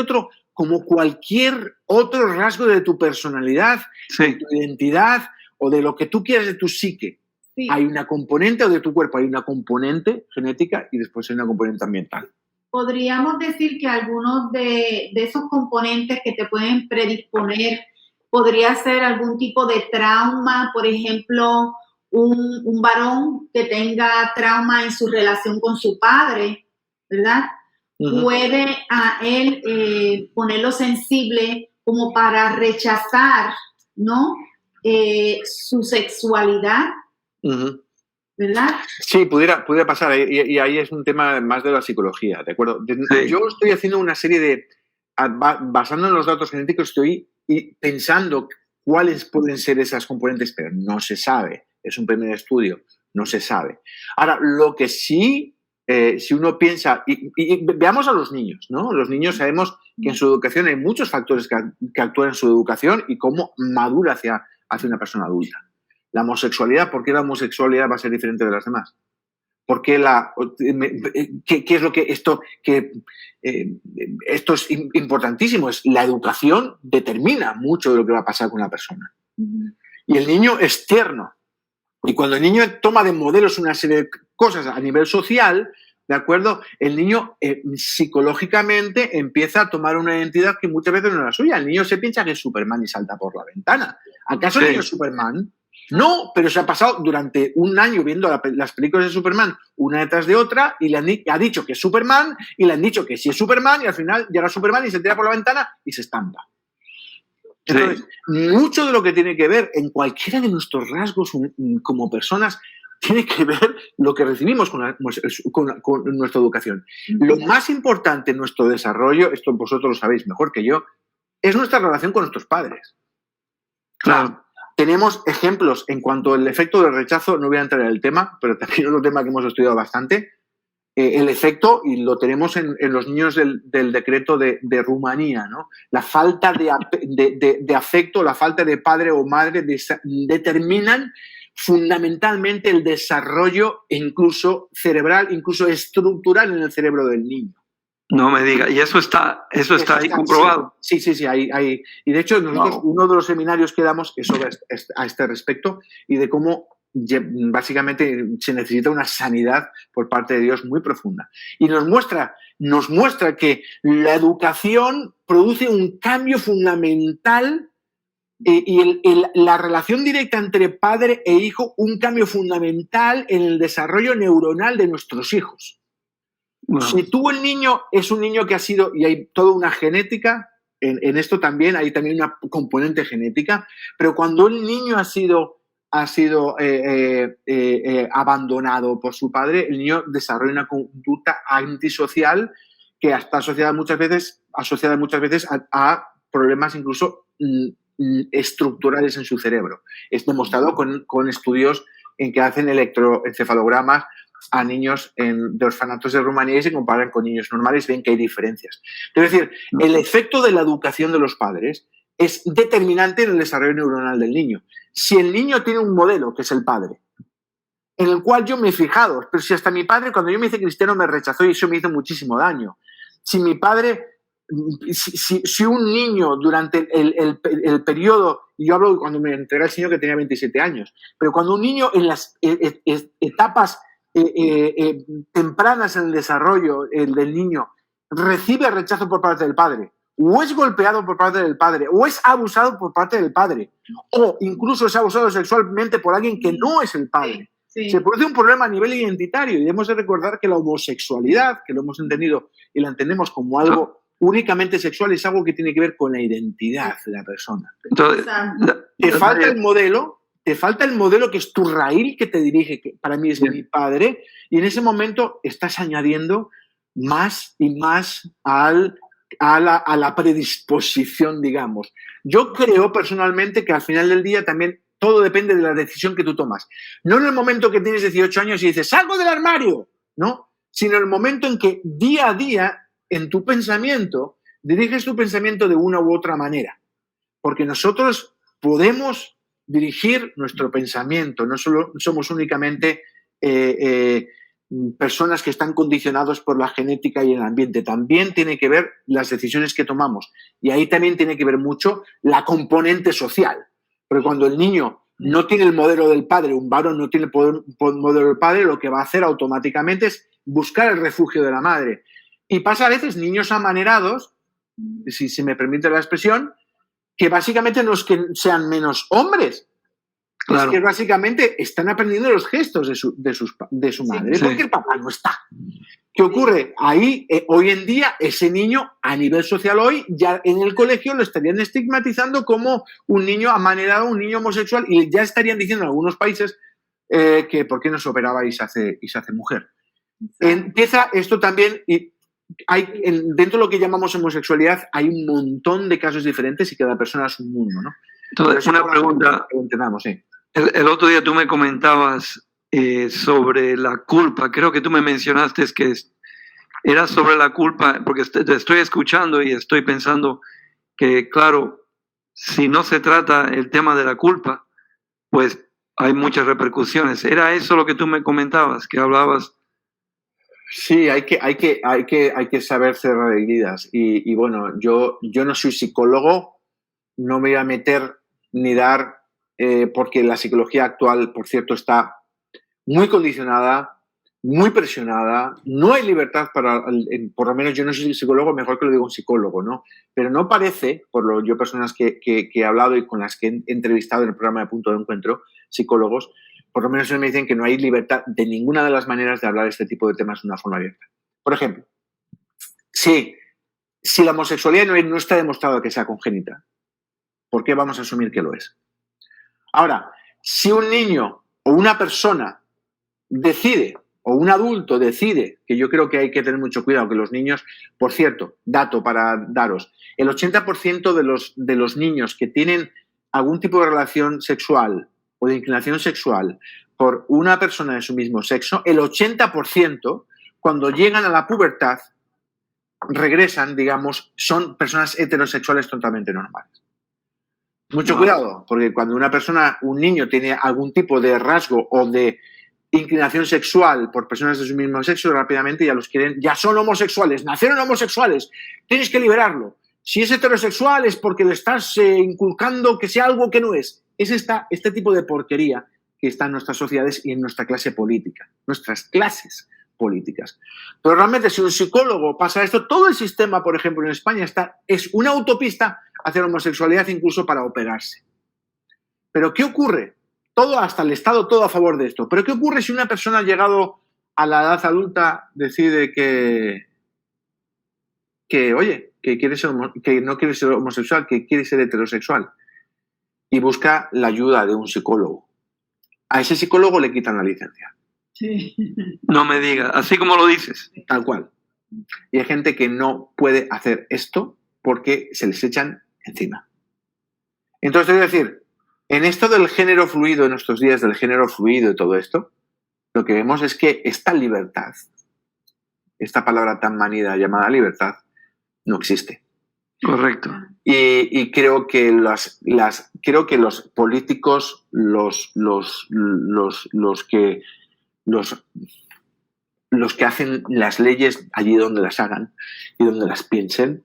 [SPEAKER 3] otro rasgo de tu personalidad,
[SPEAKER 1] sí,
[SPEAKER 3] de tu identidad o de lo que tú quieras de tu psique, sí, hay una componente, o de tu cuerpo hay una componente genética y después hay una componente ambiental.
[SPEAKER 2] Podríamos decir que algunos de esos componentes que te pueden predisponer podría ser algún tipo de trauma, por ejemplo, un varón que tenga trauma en su relación con su padre, ¿verdad? Uh-huh. Puede a él ponerlo sensible como para rechazar, ¿no? Su sexualidad, uh-huh, ¿verdad?
[SPEAKER 3] Sí, pudiera pasar, y ahí es un tema más de la psicología, ¿de acuerdo? Sí. Yo estoy haciendo una serie de, basando en los datos genéticos, estoy pensando cuáles pueden ser esas componentes, pero no se sabe, es un primer estudio, no se sabe. Ahora, lo que sí, si uno piensa, y veamos a los niños, ¿no? Los niños sabemos que en su educación hay muchos factores que actúan en su educación y cómo madura hacia una persona adulta. La homosexualidad, ¿por qué la homosexualidad va a ser diferente de las demás? ¿Por qué qué es lo que esto es importantísimo? La educación determina mucho de lo que va a pasar con la persona. Uh-huh. Y el niño es tierno. Y cuando el niño toma de modelos una serie de cosas a nivel social, ¿de acuerdo? El niño psicológicamente empieza a tomar una identidad que muchas veces no es la suya. El niño se piensa que es Superman y salta por la ventana. ¿Acaso el niño es Superman? No, pero se ha pasado durante un año viendo las películas de Superman una detrás de otra y ha dicho que es Superman y le han dicho que sí es Superman y al final llega Superman y se tira por la ventana y se estampa. Entonces, mucho de lo que tiene que ver en cualquiera de nuestros rasgos como personas tiene que ver lo que recibimos con nuestra educación. Lo más importante en nuestro desarrollo, esto vosotros lo sabéis mejor que yo, es nuestra relación con nuestros padres. Claro. Tenemos ejemplos en cuanto al efecto del rechazo, no voy a entrar en el tema, pero también es un tema que hemos estudiado bastante. el efecto, y lo tenemos en los niños del decreto de Rumanía, ¿no? La falta de afecto, la falta de padre o madre determinan fundamentalmente el desarrollo incluso cerebral, incluso estructural en el cerebro del niño.
[SPEAKER 1] No me diga, y eso está ahí comprobado.
[SPEAKER 3] Sí. Y de hecho, nosotros, uno de los seminarios que damos es sobre a este respecto y de cómo básicamente se necesita una sanidad por parte de Dios muy profunda. Y nos muestra que la educación produce un cambio fundamental y la relación directa entre padre e hijo, un cambio fundamental en el desarrollo neuronal de nuestros hijos. Wow. Si tú el niño es un niño que ha sido, y hay toda una genética, en esto también hay también una componente genética, pero cuando el niño ha sido abandonado por su padre, el niño desarrolla una conducta antisocial que está asociada muchas veces a problemas incluso estructurales en su cerebro. Es demostrado con estudios en que hacen electroencefalogramas a niños de orfanatos de Rumanía y se comparan con niños normales y ven que hay diferencias. Es decir, el efecto de la educación de los padres es determinante en el desarrollo neuronal del niño. Si el niño tiene un modelo, que es el padre, en el cual yo me he fijado, pero si hasta mi padre, cuando yo me hice cristiano, me rechazó y eso me hizo muchísimo daño. Si mi padre, si un niño durante el periodo, y yo hablo cuando me entregué al Señor que tenía 27 años, pero cuando un niño en las etapas tempranas en el desarrollo del niño recibe rechazo por parte del padre, o es golpeado por parte del padre, o es abusado por parte del padre, o incluso es abusado sexualmente por alguien que no es el padre. Sí. Se produce un problema a nivel identitario y debemos de recordar que la homosexualidad, que lo hemos entendido y la entendemos como algo únicamente sexual, es algo que tiene que ver con la identidad de la persona. Entonces, te falta el modelo que es tu raíz, que te dirige, que para mí es mi padre, y en ese momento estás añadiendo más y más a la predisposición, digamos. Yo creo personalmente que al final del día también todo depende de la decisión que tú tomas. No en el momento que tienes 18 años y dices, ¡salgo del armario! ¿No? Sino en el momento en que día a día, en tu pensamiento, diriges tu pensamiento de una u otra manera. Porque nosotros podemos dirigir nuestro pensamiento, no solo somos únicamente personas que están condicionados por la genética y el ambiente, también tiene que ver las decisiones que tomamos y ahí también tiene que ver mucho la componente social, porque cuando el niño no tiene el modelo del padre, un varón no tiene el modelo del padre, lo que va a hacer automáticamente es buscar el refugio de la madre. Y pasa a veces niños amanerados, si me permite la expresión, que básicamente no es que sean menos hombres, claro. Es que básicamente están aprendiendo los gestos de su madre, sí. Porque el papá no está. ¿Qué ocurre? Ahí, hoy en día, ese niño, a nivel social hoy, ya en el colegio lo estarían estigmatizando como un niño amanerado, un niño homosexual, y ya estarían diciendo en algunos países que por qué no se operaba y se hace mujer. Empieza esto también, y dentro de lo que llamamos homosexualidad hay un montón de casos diferentes y cada persona es un mundo, ¿no?
[SPEAKER 1] Entonces, una pregunta.
[SPEAKER 3] Sí.
[SPEAKER 1] El otro día tú me comentabas sobre la culpa. Creo que tú me mencionaste que era sobre la culpa, porque te estoy escuchando y estoy pensando que, claro, si no se trata el tema de la culpa, pues hay muchas repercusiones. ¿Era eso lo que tú me comentabas, que hablabas?
[SPEAKER 3] Sí, hay que saber cerrar heridas. Y bueno, yo no soy psicólogo, no me voy a meter ni dar, porque la psicología actual, por cierto, está muy condicionada, muy presionada, no hay libertad por lo menos yo no soy psicólogo, mejor que lo diga un psicólogo, ¿no? Pero no parece, yo personas que he hablado y con las que he entrevistado en el programa de Punto de Encuentro, psicólogos, por lo menos me dicen que no hay libertad de ninguna de las maneras de hablar de este tipo de temas de una forma abierta. Por ejemplo, si la homosexualidad no está demostrado que sea congénita, ¿por qué vamos a asumir que lo es? Ahora, si un niño o una persona decide, o un adulto decide, que yo creo que hay que tener mucho cuidado, que los niños, por cierto, dato para daros, el 80% de los niños que tienen algún tipo de relación sexual o de inclinación sexual por una persona de su mismo sexo, el 80% cuando llegan a la pubertad, regresan, digamos, son personas heterosexuales totalmente normales. Mucho cuidado, porque cuando un niño tiene algún tipo de rasgo o de inclinación sexual por personas de su mismo sexo, rápidamente ya son homosexuales, nacieron homosexuales, tienes que liberarlo. Si es heterosexual es porque le estás inculcando que sea algo que no es. Es este tipo de porquería que está en nuestras sociedades y en nuestra clase política, nuestras clases políticas. Pero realmente si un psicólogo pasa esto, todo el sistema, por ejemplo, en España es una autopista hacia la homosexualidad incluso para operarse. Pero ¿qué ocurre? Todo, hasta el Estado, todo a favor de esto. Pero ¿qué ocurre si una persona llegado a la edad adulta decide que no quiere ser homosexual, que quiere ser heterosexual y busca la ayuda de un psicólogo? A ese psicólogo le quitan la licencia.
[SPEAKER 2] Sí.
[SPEAKER 1] No me digas, así como lo dices.
[SPEAKER 3] Tal cual. Y hay gente que no puede hacer esto porque se les echan encima. Entonces, es decir, en esto del género fluido, en estos días del género fluido y todo esto, lo que vemos es que esta libertad, esta palabra tan manida llamada libertad, no existe.
[SPEAKER 1] Correcto.
[SPEAKER 3] Y creo que los políticos, los que hacen las leyes allí donde las hagan y donde las piensen,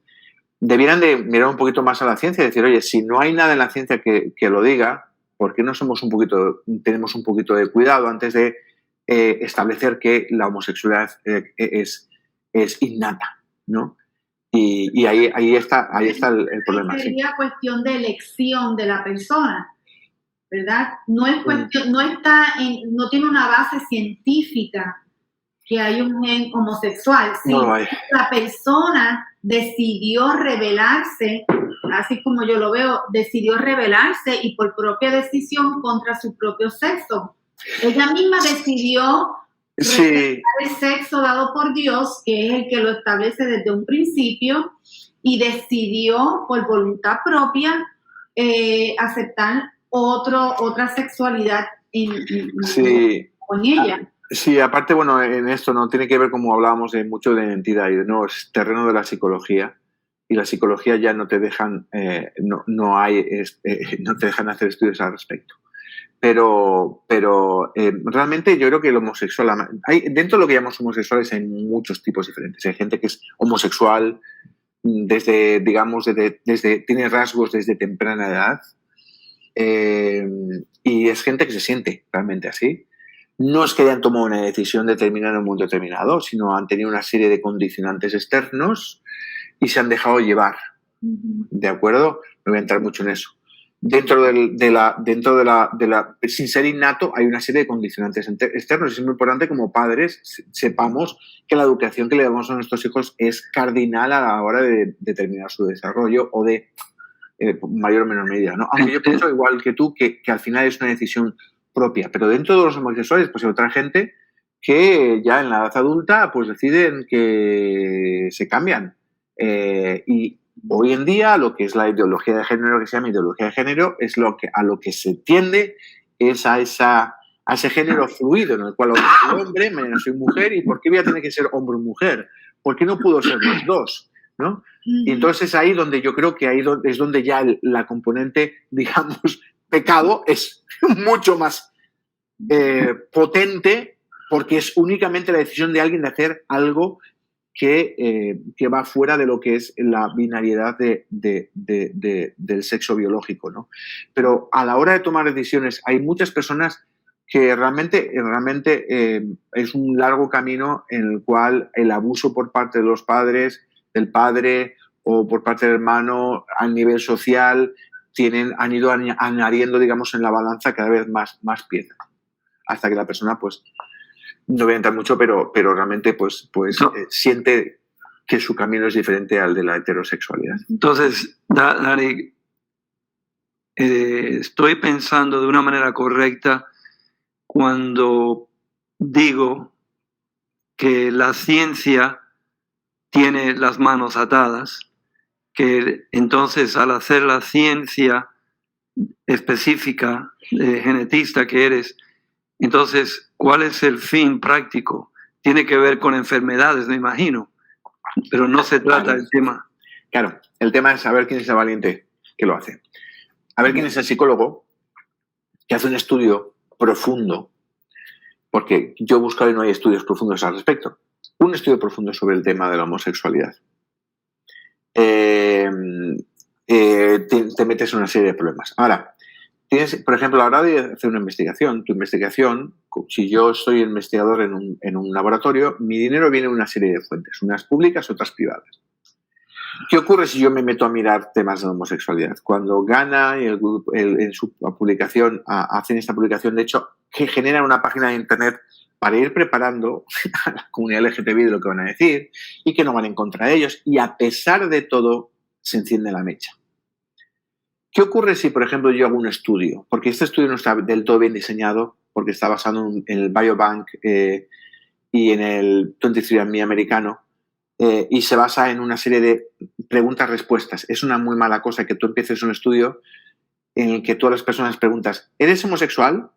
[SPEAKER 3] debieran de mirar un poquito más a la ciencia y decir, oye, si no hay nada en la ciencia que lo diga, ¿por qué no tenemos un poquito de cuidado antes de establecer que la homosexualidad es innata, ¿no? Y ahí está el problema.
[SPEAKER 2] Sería cuestión de elección de la persona, ¿verdad? No es cuestión, no tiene una base científica que hay un gen homosexual. Sí,
[SPEAKER 3] no lo hay.
[SPEAKER 2] La persona decidió rebelarse, así como yo lo veo, decidió rebelarse y por propia decisión contra su propio sexo. Ella misma decidió
[SPEAKER 3] sí.
[SPEAKER 2] el sexo dado por Dios, que es el que lo establece desde un principio, y decidió por voluntad propia aceptar otra sexualidad con ella.
[SPEAKER 3] Sí, aparte, bueno, en esto no tiene que ver, como hablábamos, de mucho de identidad y no es terreno de la psicología, y la psicología ya no te dejan no te dejan hacer estudios al respecto. Pero realmente yo creo que el homosexual, dentro de lo que llamamos homosexuales hay muchos tipos diferentes. Hay gente que es homosexual tiene rasgos desde temprana edad, y es gente que se siente realmente así. No es que hayan tomado una decisión determinada en un momento determinado, sino han tenido una serie de condicionantes externos y se han dejado llevar. ¿De acuerdo? No voy a entrar mucho en eso. Dentro sin ser innato, hay una serie de condicionantes externos. Y es muy importante, como padres, sepamos que la educación que le damos a nuestros hijos es cardinal a la hora de determinar su desarrollo o de mayor o menor medida, ¿no? Aunque yo pienso, igual que tú, que al final es una decisión propia. Pero dentro de los homosexuales, pues hay otra gente que ya en la edad adulta pues deciden que se cambian. Y hoy en día lo que es la ideología de género, que se llama ideología de género, es a lo que se tiende es a ese género fluido en el cual soy hombre, mañana soy mujer, y ¿por qué voy a tener que ser hombre o mujer? ¿Por qué no puedo ser los dos? ¿No? Y entonces ahí donde yo creo que es donde ya la componente, digamos, pecado es mucho más potente, porque es únicamente la decisión de alguien de hacer algo que va fuera de lo que es la binariedad del sexo biológico, ¿no? Pero a la hora de tomar decisiones hay muchas personas que realmente es un largo camino en el cual el abuso por parte de los padres, del padre o por parte del hermano a nivel social han ido añadiendo, digamos, en la balanza cada vez más piezas, hasta que la persona, pues, no voy a entrar mucho, pero realmente pues no. Siente que su camino es diferente al de la heterosexualidad.
[SPEAKER 1] Entonces, Dani, estoy pensando de una manera correcta cuando digo que la ciencia tiene las manos atadas, que entonces al hacer la ciencia específica, genetista que eres, entonces, ¿cuál es el fin práctico? tiene que ver con enfermedades, me imagino, pero no se trata del tema.
[SPEAKER 3] Claro, el tema es saber quién es el valiente que lo hace. A ver quién es el psicólogo que hace un estudio profundo, porque yo he buscado y no hay estudios profundos al respecto. Un estudio profundo sobre el tema de la homosexualidad. Te metes en una serie de problemas. Ahora, tienes, por ejemplo, a la hora de hacer una investigación, tu investigación, si yo soy investigador en un laboratorio, mi dinero viene de una serie de fuentes, unas públicas, otras privadas. ¿Qué ocurre si yo me meto a mirar temas de la homosexualidad? Cuando Gana y el grupo, en su publicación hacen esta publicación, de hecho, que generan una página de internet para ir preparando a la comunidad LGTBI de lo que van a decir y que no van en contra de ellos, y a pesar de todo se enciende la mecha. ¿Qué ocurre si, por ejemplo, yo hago un estudio? Porque este estudio no está del todo bien diseñado, porque está basado en el Biobank y en el 23andMe americano, y se basa en una serie de preguntas-respuestas. Es una muy mala cosa que tú empieces un estudio en el que todas las personas preguntas, ¿eres homosexual?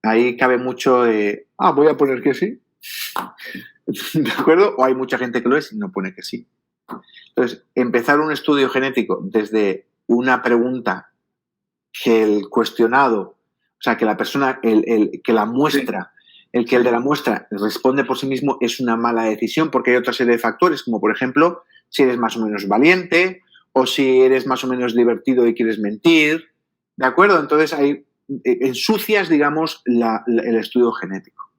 [SPEAKER 3] Ahí cabe mucho de, voy a poner que sí. ¿De acuerdo? O hay mucha gente que lo es y no pone que sí. Entonces, empezar un estudio genético desde una pregunta que el cuestionado, o sea, que la persona, que la muestra, el de la muestra responde por sí mismo, es una mala decisión, porque hay otra serie de factores, como por ejemplo, si eres más o menos valiente o si eres más o menos divertido y quieres mentir. ¿De acuerdo? Entonces, ahí ensucias, digamos, el estudio genético.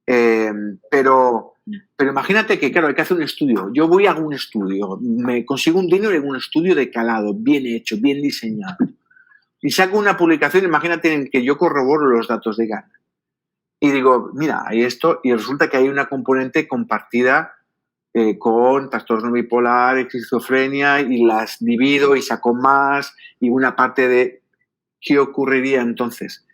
[SPEAKER 3] Pero imagínate que, claro, hay que hacer un estudio. Yo voy a hacer un estudio, me consigo un dinero y hago un estudio de calado, bien hecho, bien diseñado. Y saco una publicación, imagínate, en que yo corroboro los datos de Gana. Y digo, mira, hay esto, y resulta que hay una componente compartida con trastorno bipolar, esquizofrenia, y las divido y saco más, y una parte de... ¿Qué ocurriría entonces?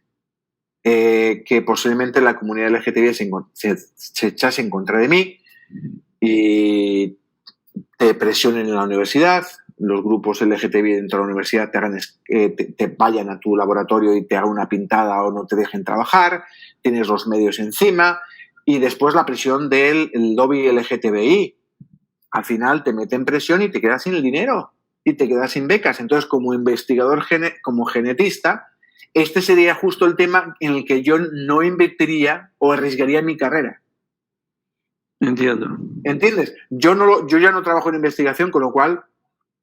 [SPEAKER 3] Que posiblemente la comunidad LGTBI se echase en contra de mí y te presionen en la universidad, los grupos LGTBI dentro de la universidad te vayan a tu laboratorio y te hagan una pintada o no te dejen trabajar, tienes los medios encima, y después la presión del lobby LGTBI. Al final te meten presión y te quedas sin el dinero y te quedas sin becas. Entonces, como investigador, como genetista, este sería justo el tema en el que yo no invertiría o arriesgaría mi carrera.
[SPEAKER 1] Entiendo.
[SPEAKER 3] ¿Entiendes? Yo ya no trabajo en investigación, con lo cual,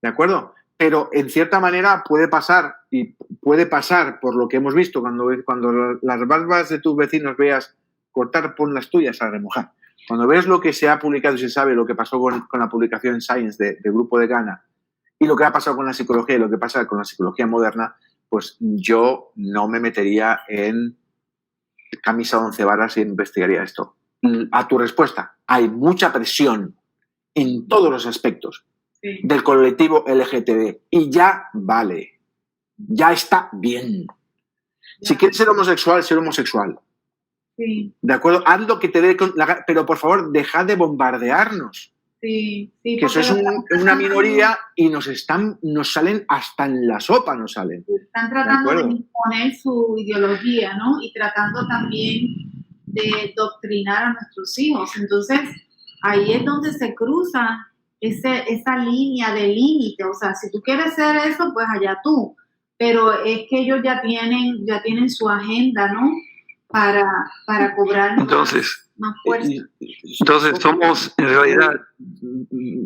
[SPEAKER 3] ¿de acuerdo? Pero en cierta manera puede pasar, y puede pasar por lo que hemos visto cuando las barbas de tus vecinos veas cortar, pon las tuyas a remojar. Cuando ves lo que se ha publicado y se sabe lo que pasó con la publicación en Science del grupo de Gana y lo que ha pasado con la psicología y lo que pasa con la psicología moderna, pues yo no me metería en camisa de 11 varas y investigaría esto. A tu respuesta, hay mucha presión en todos los aspectos del colectivo LGTB y ya vale, ya está bien. Si quieres ser homosexual, ser homosexual.
[SPEAKER 2] Sí.
[SPEAKER 3] ¿De acuerdo? Haz lo que te dé pero por favor, dejad de bombardearnos.
[SPEAKER 2] Sí,
[SPEAKER 3] que sois una minoría y nos salen hasta en la sopa, nos salen.
[SPEAKER 2] Están tratando de imponer su ideología, ¿no? Y tratando también de doctrinar a nuestros hijos. Entonces, ahí es donde se cruza esa línea de límite. O sea, si tú quieres ser eso, pues allá tú. Pero es que ellos ya tienen su agenda, ¿no? Para cobrar más fuerza.
[SPEAKER 1] Entonces somos, en realidad...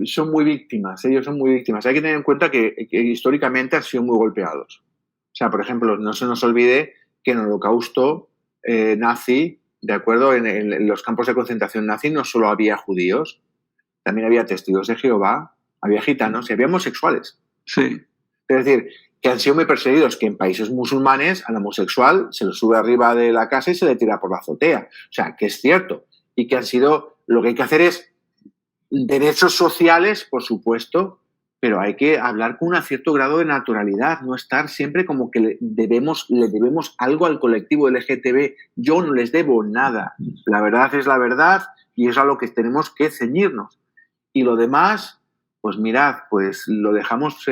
[SPEAKER 3] Son muy víctimas, ellos son muy víctimas. Hay que tener en cuenta que históricamente han sido muy golpeados. O sea, por ejemplo, no se nos olvide que en el Holocausto nazi, ¿de acuerdo? En los campos de concentración nazi no solo había judíos, también había testigos de Jehová, había gitanos y había homosexuales.
[SPEAKER 1] Sí.
[SPEAKER 3] Es decir, que han sido muy perseguidos, que en países musulmanes al homosexual se lo sube arriba de la casa y se le tira por la azotea. O sea, que es cierto. Y que han sido, lo que hay que hacer es derechos sociales, por supuesto, pero hay que hablar con un cierto grado de naturalidad, no estar siempre como que le debemos algo al colectivo LGTB. Yo no les debo nada. La verdad es la verdad y es a lo que tenemos que ceñirnos. Y lo demás, pues mirad, pues lo dejamos...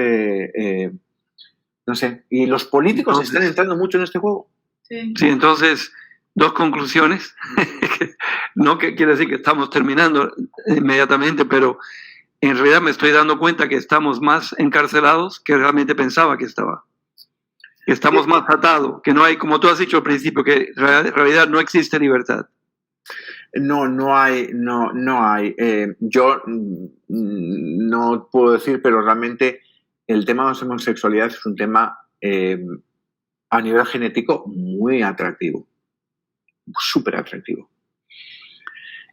[SPEAKER 3] no sé, y los políticos están entrando mucho en este juego.
[SPEAKER 1] Sí, entonces 2 conclusiones. No que quiere decir que estamos terminando inmediatamente, pero en realidad me estoy dando cuenta que estamos más encarcelados que realmente pensaba que estaba. Que estamos más atados, que no hay, como tú has dicho al principio, que en realidad no existe libertad.
[SPEAKER 3] No hay. Yo no puedo decir, pero realmente el tema de la homosexualidad es un tema a nivel genético muy atractivo, súper atractivo.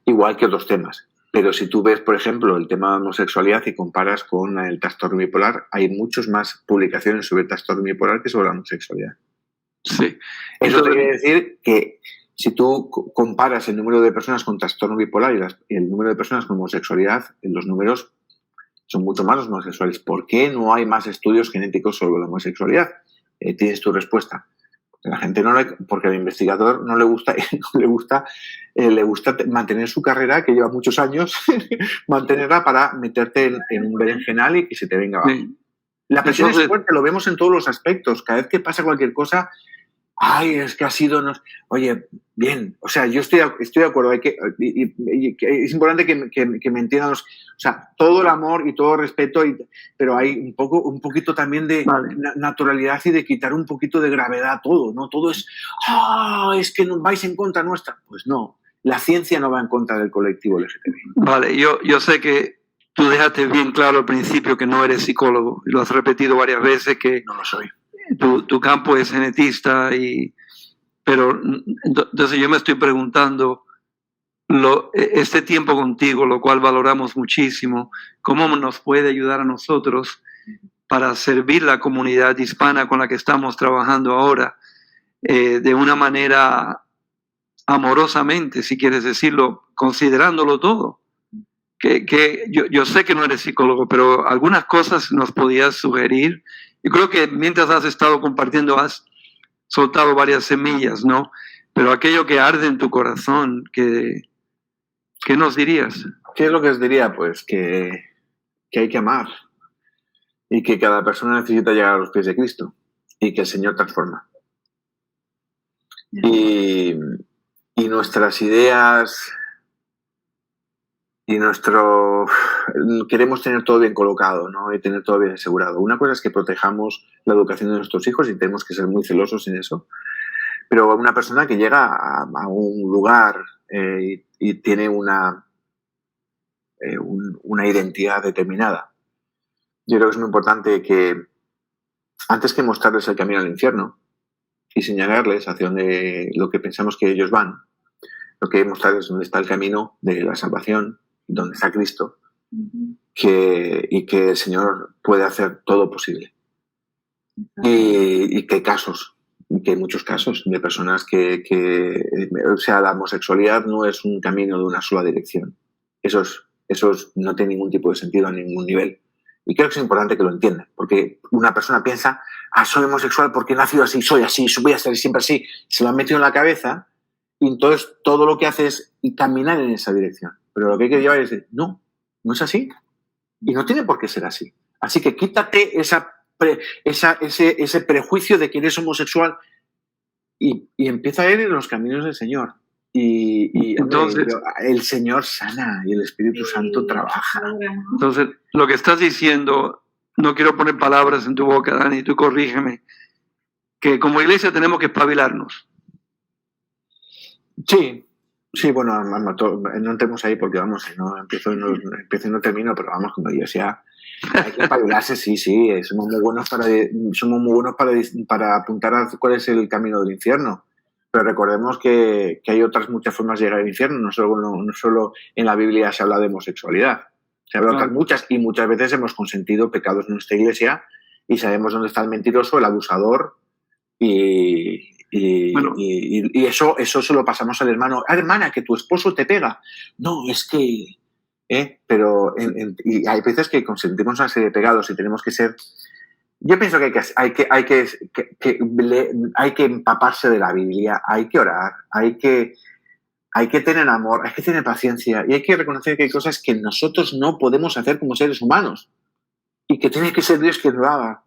[SPEAKER 3] Igual que otros temas. Pero si tú ves, por ejemplo, el tema de la homosexualidad y comparas con el trastorno bipolar, hay muchas más publicaciones sobre el trastorno bipolar que sobre la homosexualidad.
[SPEAKER 1] Sí.
[SPEAKER 3] Eso quiere decir que si tú comparas el número de personas con trastorno bipolar y el número de personas con homosexualidad, los números son mucho más los homosexuales. ¿Por qué no hay más estudios genéticos sobre la homosexualidad? Tienes tu respuesta. La gente porque al investigador no le gusta, le gusta mantener su carrera, que lleva muchos años, mantenerla para meterte en un berenjenal y que se te venga abajo.
[SPEAKER 1] Sí.
[SPEAKER 3] La presión es fuerte, lo vemos en todos los aspectos. Cada vez que pasa cualquier cosa, es que ha sido... Oye, bien, o sea, yo estoy de acuerdo. Es importante que me entiendan o sea, todo el amor y todo el respeto, pero hay un poquito también de naturalidad y de quitar un poquito de gravedad a todo, ¿no? Todo es que no vais en contra nuestra. Pues no, la ciencia no va en contra del colectivo LGTBI.
[SPEAKER 1] Vale, yo sé que tú dejaste bien claro al principio que no eres psicólogo, y lo has repetido varias veces que...
[SPEAKER 3] No lo soy.
[SPEAKER 1] Tu campo es genetista, pero entonces yo me estoy preguntando, este tiempo contigo, lo cual valoramos muchísimo, ¿cómo nos puede ayudar a nosotros para servir la comunidad hispana con la que estamos trabajando ahora de una manera amorosamente, si quieres decirlo, considerándolo todo? Yo sé que no eres psicólogo, pero algunas cosas nos podías sugerir. Yo creo que mientras has estado compartiendo has soltado varias semillas, ¿no? Pero aquello que arde en tu corazón, ¿qué nos dirías?
[SPEAKER 3] ¿Qué es lo que os diría? Pues que hay que amar y que cada persona necesita llegar a los pies de Cristo y que el Señor transforma. Y nuestras ideas y queremos tener todo bien colocado, ¿no? Y tener todo bien asegurado. Una cosa es que protejamos la educación de nuestros hijos y tenemos que ser muy celosos en eso. Pero una persona que llega a un lugar y tiene una identidad determinada, yo creo que es muy importante que antes que mostrarles el camino al infierno y señalarles hacia lo que pensamos que ellos van, lo que hay que mostrarles dónde está el camino de la salvación, donde está Cristo, y que el Señor puede hacer todo posible. Y que hay muchos casos de personas o sea, la homosexualidad no es un camino de una sola dirección. Eso no tiene ningún tipo de sentido a ningún nivel. Y creo que es importante que lo entiendan, porque una persona piensa, soy homosexual porque he nacido así, soy así, voy a ser siempre así. Se lo han metido en la cabeza y entonces todo lo que hace es caminar en esa dirección. Pero lo que hay que llevar es decir, no es así. Y no tiene por qué ser así. Así que quítate ese prejuicio de que eres homosexual y empieza a ir en los caminos del Señor. Y entonces el Señor sana y el Espíritu Santo trabaja.
[SPEAKER 1] Entonces, lo que estás diciendo, no quiero poner palabras en tu boca, Dani, tú corrígeme, que como iglesia tenemos que espabilarnos.
[SPEAKER 3] Sí, bueno, no entremos ahí porque vamos, no empiezo y no termino, pero vamos, como iglesia hay que espabilarse, sí, somos muy buenos para apuntar a cuál es el camino del infierno. Pero recordemos que hay otras muchas formas de llegar al infierno, no solo en la Biblia se habla de homosexualidad, se habla de otras muchas, y muchas veces hemos consentido pecados en nuestra iglesia y sabemos dónde está el mentiroso, el abusador y eso se lo pasamos al hermano. Hermana, que tu esposo te pega. No, es que... Pero y hay veces que consentimos una serie de pecados y tenemos que ser... Yo pienso que hay que empaparse de la Biblia, hay que orar, hay que tener amor, hay que tener paciencia y hay que reconocer que hay cosas que nosotros no podemos hacer como seres humanos y que tiene que ser Dios quien lo haga.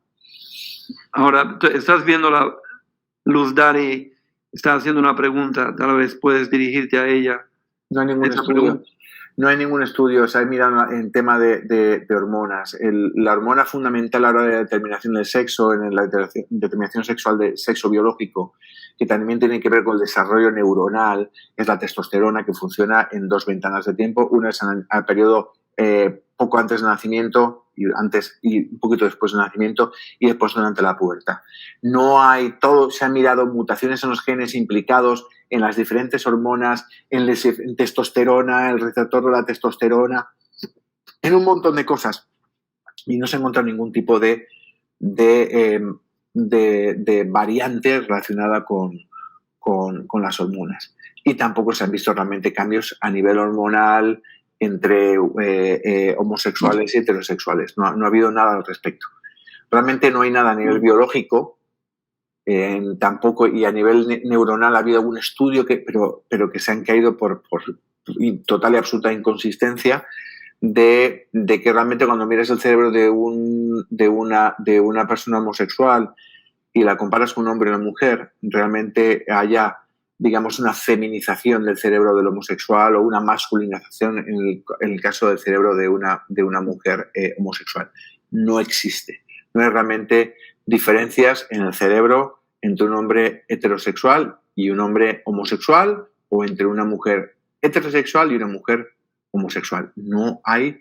[SPEAKER 1] Ahora, estás viendo la luz, Dari, está haciendo una pregunta, tal vez puedes dirigirte a ella.
[SPEAKER 3] No hay ningún
[SPEAKER 1] Esa
[SPEAKER 3] estudio.
[SPEAKER 1] pregunta.
[SPEAKER 3] No hay ningún estudio, se ha mirado en tema de hormonas. La hormona fundamental a la hora de la determinación del sexo, en la determinación sexual de sexo biológico, que también tiene que ver con el desarrollo neuronal, es la testosterona, que funciona en 2 ventanas de tiempo. Una es al periodo poco antes del nacimiento y un poquito después del nacimiento, y después durante la pubertad. No hay todo, se han mirado mutaciones en los genes implicados en las diferentes hormonas, en testosterona, el receptor de la testosterona, en un montón de cosas. Y no se ha encontrado ningún tipo de variante relacionada con las hormonas. Y tampoco se han visto realmente cambios a nivel hormonal entre homosexuales y heterosexuales. No ha habido nada al respecto. Realmente no hay nada a nivel biológico. Tampoco, y a nivel neuronal ha habido algún estudio pero que se han caído por total y absoluta inconsistencia de que realmente cuando miras el cerebro de una persona homosexual y la comparas con un hombre o una mujer, realmente haya, digamos, una feminización del cerebro del homosexual o una masculinización en el caso del cerebro de una mujer homosexual. No existe. No hay realmente diferencias en el cerebro entre un hombre heterosexual y un hombre homosexual, o entre una mujer heterosexual y una mujer homosexual. No hay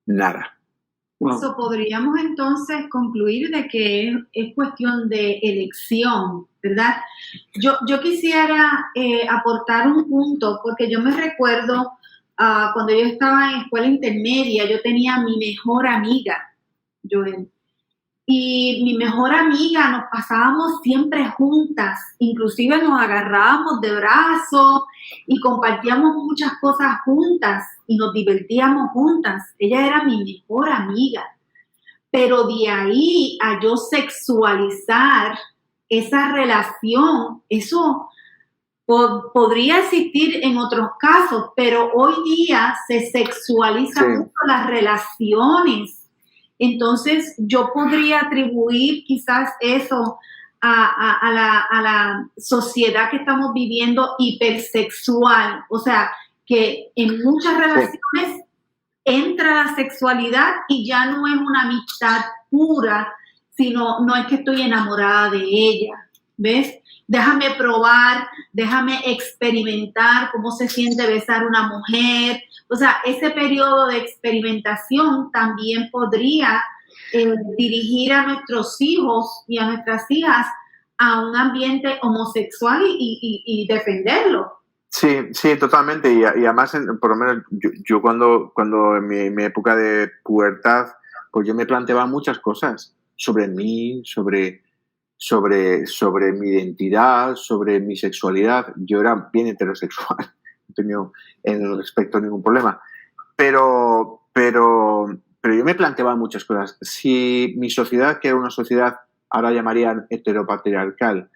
[SPEAKER 3] nada.
[SPEAKER 1] Wow.
[SPEAKER 2] Eso podríamos entonces concluir de que es cuestión de elección, ¿verdad? Yo quisiera aportar un punto, porque yo me recuerdo cuando yo estaba en escuela intermedia, yo tenía mi mejor amiga, Joel. Y mi mejor amiga, nos pasábamos siempre juntas, inclusive nos agarrábamos de brazos y compartíamos muchas cosas juntas y nos divertíamos juntas. Ella era mi mejor amiga. Pero de ahí a yo sexualizar esa relación, eso podría existir en otros casos, pero hoy día se sexualizan mucho las relaciones. Entonces, yo podría atribuir quizás eso a la sociedad que estamos viviendo hipersexual. O sea, que en muchas relaciones entra la sexualidad y ya no es una amistad pura, sino no es que estoy enamorada de ella, ¿ves? Déjame probar, déjame experimentar cómo se siente besar a una mujer. O sea, ese periodo de experimentación también podría dirigir a nuestros hijos y a nuestras hijas a un ambiente homosexual y defenderlo.
[SPEAKER 3] Sí, totalmente. Y además, por lo menos, yo cuando en mi época de pubertad, pues yo me planteaba muchas cosas sobre mí, sobre mi identidad, sobre mi sexualidad. Yo era bien heterosexual, no he tenido en el respecto ningún problema. Pero yo me planteaba muchas cosas. Si mi sociedad, que era una sociedad, ahora llamarían heteropatriarcal,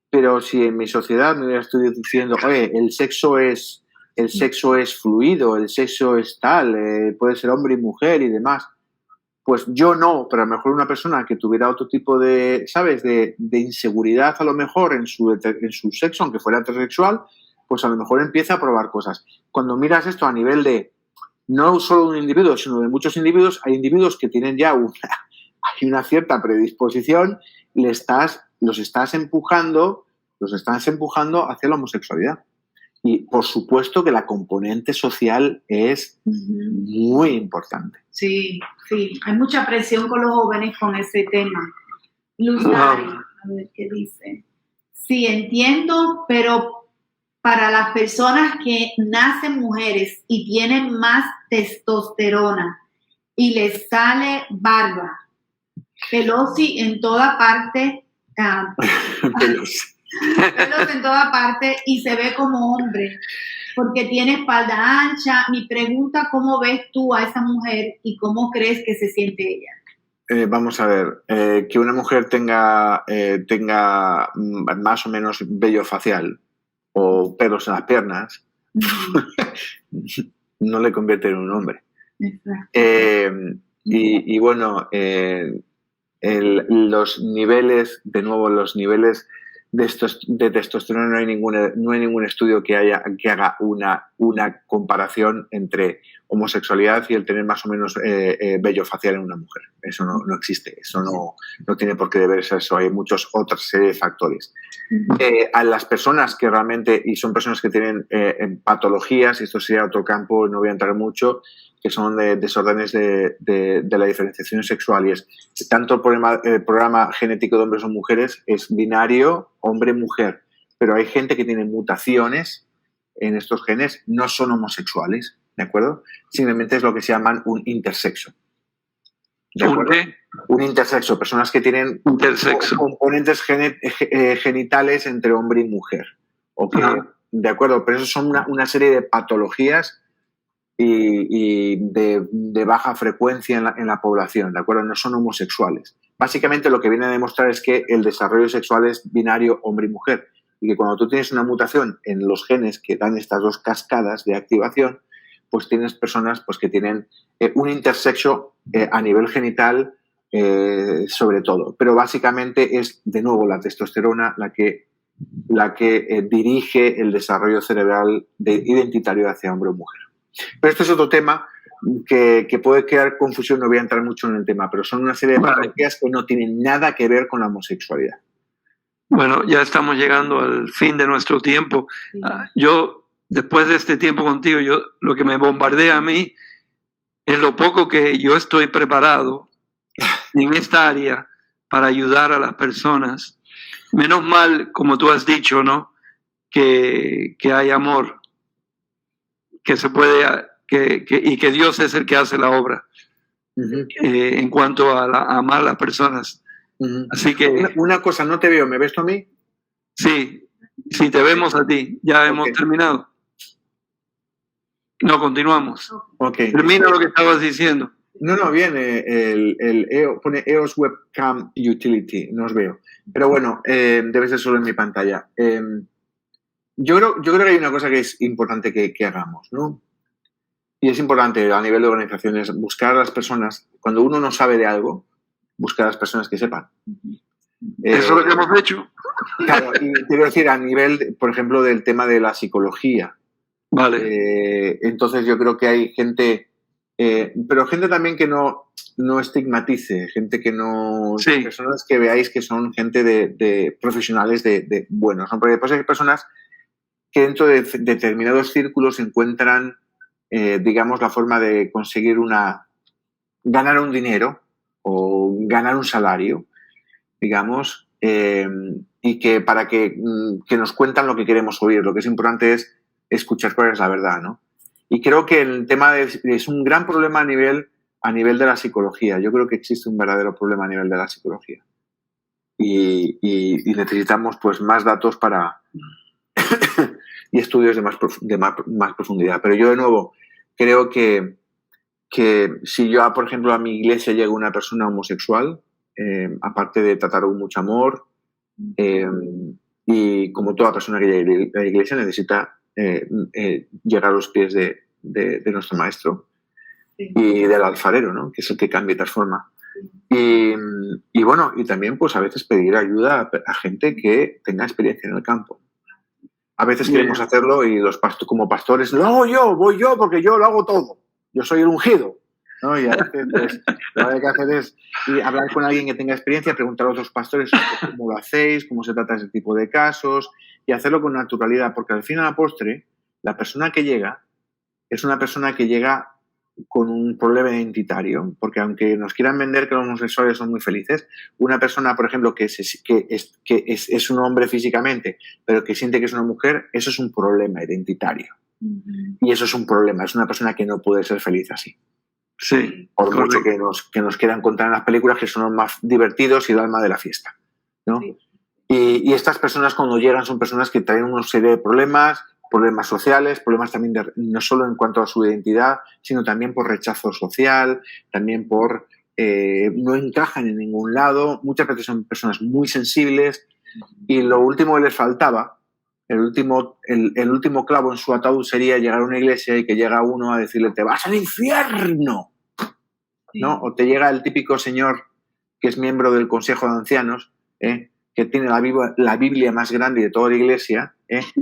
[SPEAKER 3] pero si en mi sociedad me hubiera estado diciendo, oye, el sexo es fluido, el sexo es tal, puede ser hombre y mujer y demás, pues yo no, pero a lo mejor una persona que tuviera otro tipo de, ¿sabes?, de inseguridad a lo mejor en su sexo, aunque fuera heterosexual, pues a lo mejor empieza a probar cosas. Cuando miras esto a nivel de no solo de un individuo, sino de muchos individuos, hay individuos que tienen ya una cierta predisposición y los estás empujando hacia la homosexualidad. Y por supuesto que la componente social es muy importante.
[SPEAKER 2] Sí, hay mucha presión con los jóvenes con ese tema. Luz Dari, a ver qué dice. Sí, entiendo, pero para las personas que nacen mujeres y tienen más testosterona y les sale barba, Pelosi en toda parte, pelos en toda parte y se ve como hombre porque tiene espalda ancha. Mi pregunta, ¿cómo ves tú a esa mujer y cómo crees que se siente ella?
[SPEAKER 3] Vamos a ver, que una mujer tenga más o menos vello facial o pelos en las piernas no le convierte en un hombre. Y bueno, los niveles de testosterona no hay ningún estudio que haga una comparación entre homosexualidad y el tener más o menos vello facial en una mujer. Eso no existe, eso no tiene por qué deberse a eso, hay muchos otros serie de factores. A las personas que realmente, y son personas que tienen patologías, y esto sería otro campo, no voy a entrar mucho, que son de desórdenes de la diferenciación sexual, y es tanto el programa genético de hombres o mujeres es binario, hombre-mujer, pero hay gente que tiene mutaciones en estos genes, no son homosexuales, ¿de acuerdo? Simplemente es lo que se llaman un intersexo. ¿De acuerdo? Un intersexo, personas que tienen componentes genitales entre hombre y mujer. Okay. ¿De acuerdo? Pero eso son una serie de patologías y de baja frecuencia en la población, ¿de acuerdo? No son homosexuales. Básicamente lo que viene a demostrar es que el desarrollo sexual es binario hombre y mujer, y que cuando tú tienes una mutación en los genes que dan estas dos cascadas de activación, pues tienes personas pues, que tienen un intersexo a nivel genital sobre todo. Pero básicamente es, de nuevo, la testosterona la que dirige el desarrollo cerebral identitario hacia hombre o mujer. Pero esto es otro tema que puede crear confusión, no voy a entrar mucho en el tema, pero son una serie de patologías que no tienen nada que ver con la homosexualidad.
[SPEAKER 1] Bueno, ya estamos llegando al fin de nuestro tiempo. Yo, después de este tiempo contigo, lo que me bombardea a mí es lo poco que yo estoy preparado en esta área para ayudar a las personas. Menos mal, como tú has dicho, ¿no? Que hay amor, que se puede, y que Dios es el que hace la obra en cuanto a amar a las personas. Así que
[SPEAKER 3] una cosa, no te veo, ¿me ves tú a mí?
[SPEAKER 1] Sí, te vemos a ti. Ya hemos terminado. No, continuamos. Termina lo que estabas diciendo.
[SPEAKER 3] No, bien, pone EOS Webcam Utility, no os veo. Pero bueno, debe ser solo en mi pantalla. Yo creo que hay una cosa que es importante que hagamos, ¿no? Y es importante a nivel de organizaciones buscar a las personas, cuando uno no sabe de algo, buscar a las personas que sepan.
[SPEAKER 1] Eso es lo que hemos hecho.
[SPEAKER 3] Claro, y quiero decir, a nivel, por ejemplo, del tema de la psicología.
[SPEAKER 1] Vale.
[SPEAKER 3] Entonces yo creo que hay gente, pero gente también que no estigmatice, gente que no...
[SPEAKER 1] Sí.
[SPEAKER 3] Personas que veáis que son gente de profesionales de buenos, ¿no? Porque después hay personas que dentro de determinados círculos encuentran, digamos, la forma de conseguir ganar un dinero o ganar un salario, digamos, y que para que nos cuentan lo que queremos oír. Lo que es importante es escuchar cuál es la verdad, ¿no? Y creo que el tema es un gran problema a nivel de la psicología. Yo creo que existe un verdadero problema a nivel de la psicología. Y necesitamos pues más datos y estudios de más profundidad. Pero yo, de nuevo, creo que si yo, por ejemplo, a mi iglesia llega una persona homosexual, aparte de tratar con mucho amor, y como toda persona que llega a la iglesia necesita llegar a los pies de nuestro maestro y del alfarero, ¿no? Que es el que cambia y transforma. Y bueno, y también pues a veces pedir ayuda a gente que tenga experiencia en el campo. A veces queremos hacerlo y como pastores, lo hago yo, voy yo porque yo lo hago todo. Yo soy el ungido, ¿no? Y a veces pues, lo que hay que hacer es hablar con alguien que tenga experiencia, preguntar a otros pastores cómo lo hacéis, cómo se trata ese tipo de casos y hacerlo con naturalidad, porque al fin y a la postre, la persona que llega es una persona que llega con un problema identitario, porque aunque nos quieran vender que los homosexuales son muy felices, una persona, por ejemplo, que es un hombre físicamente, pero que siente que es una mujer, eso es un problema identitario. Y eso es un problema, es una persona que no puede ser feliz así.
[SPEAKER 1] Sí.
[SPEAKER 3] Por mucho que nos quieran contar en las películas que son los más divertidos y el alma de la fiesta, ¿no? Sí. Y estas personas cuando llegan son personas que traen una serie de problemas sociales, problemas también no solo en cuanto a su identidad, sino también por rechazo social, también por no encajan en ningún lado. Muchas veces son personas muy sensibles y lo último que les faltaba, el último clavo en su ataúd sería llegar a una iglesia y que llega uno a decirle te vas al infierno, ¿no? O te llega el típico señor que es miembro del consejo de ancianos, que tiene la Biblia más grande de toda la iglesia,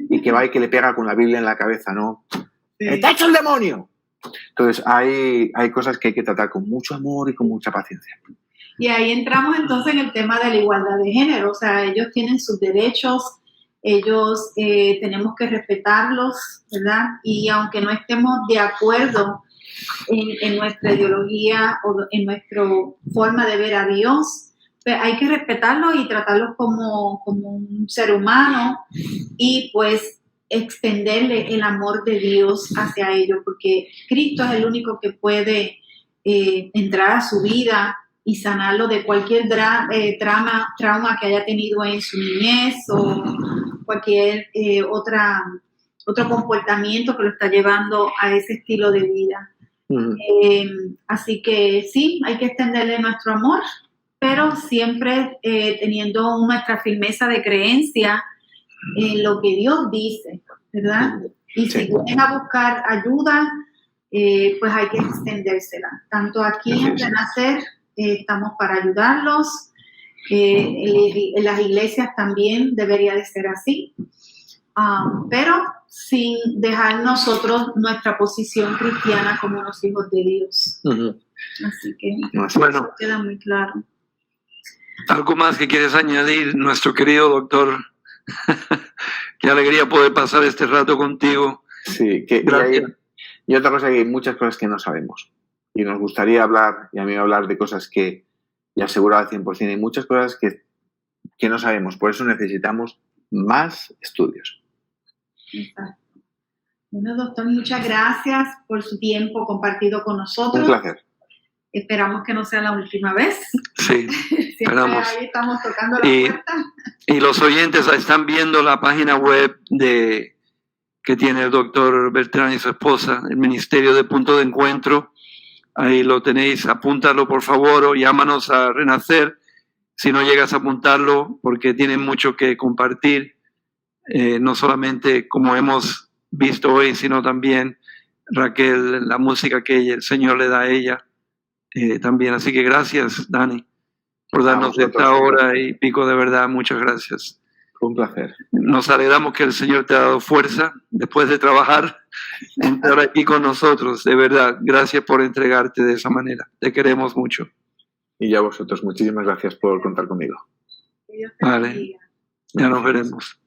[SPEAKER 3] y que va y que le pega con la Biblia en la cabeza, ¿no? ¡Te ha hecho el demonio! Entonces, hay cosas que hay que tratar con mucho amor y con mucha paciencia.
[SPEAKER 2] Y ahí entramos entonces en el tema de la igualdad de género. O sea, ellos tienen sus derechos, ellos tenemos que respetarlos, ¿verdad? Y aunque no estemos de acuerdo en nuestra ideología o en nuestra forma de ver a Dios, pues hay que respetarlos y tratarlos como un ser humano y pues extenderle el amor de Dios hacia ellos, porque Cristo es el único que puede entrar a su vida y sanarlo de cualquier trauma que haya tenido en su niñez o cualquier otro comportamiento que lo está llevando a ese estilo de vida. Así que sí, hay que extenderle nuestro amor, pero siempre teniendo nuestra firmeza de creencia en lo que Dios dice, ¿verdad? Y si vienen a buscar ayuda, pues hay que extendérsela. Tanto aquí en Renacer estamos para ayudarlos, en las iglesias también debería de ser así, pero sin dejar nosotros nuestra posición cristiana como unos hijos de Dios. Así que
[SPEAKER 1] bueno,
[SPEAKER 2] eso queda muy claro.
[SPEAKER 1] ¿Algo más que quieres añadir, nuestro querido doctor? Qué alegría poder pasar este rato contigo.
[SPEAKER 3] Sí, y otra cosa, que hay muchas cosas que no sabemos. Y nos gustaría hablar, y a mí hablar de cosas que ya asegurado al 100%, hay muchas cosas que no sabemos. Por eso necesitamos más estudios.
[SPEAKER 2] Exacto. Bueno, doctor, muchas gracias por su tiempo compartido con nosotros.
[SPEAKER 3] Un placer.
[SPEAKER 2] Esperamos que no sea la última vez.
[SPEAKER 1] Sí, esperamos.
[SPEAKER 2] Ahí estamos tocando la puerta.
[SPEAKER 1] Y los oyentes están viendo la página web que tiene el doctor Bertrán y su esposa, el Ministerio de Punto de Encuentro. Ahí lo tenéis, apúntalo por favor o llámanos a Renacer si no llegas a apuntarlo, porque tienen mucho que compartir, no solamente como hemos visto hoy, sino también Raquel, la música que el Señor le da a ella también. Así que gracias, Dani, por darnos esta hora y pico, de verdad, muchas gracias.
[SPEAKER 3] Fue un placer.
[SPEAKER 1] Nos alegramos que el Señor te ha dado fuerza después de trabajar, estar aquí con nosotros, de verdad. Gracias por entregarte de esa manera. Te queremos mucho.
[SPEAKER 3] Y ya vosotros, muchísimas gracias por contar conmigo.
[SPEAKER 1] Vale, ya nos veremos.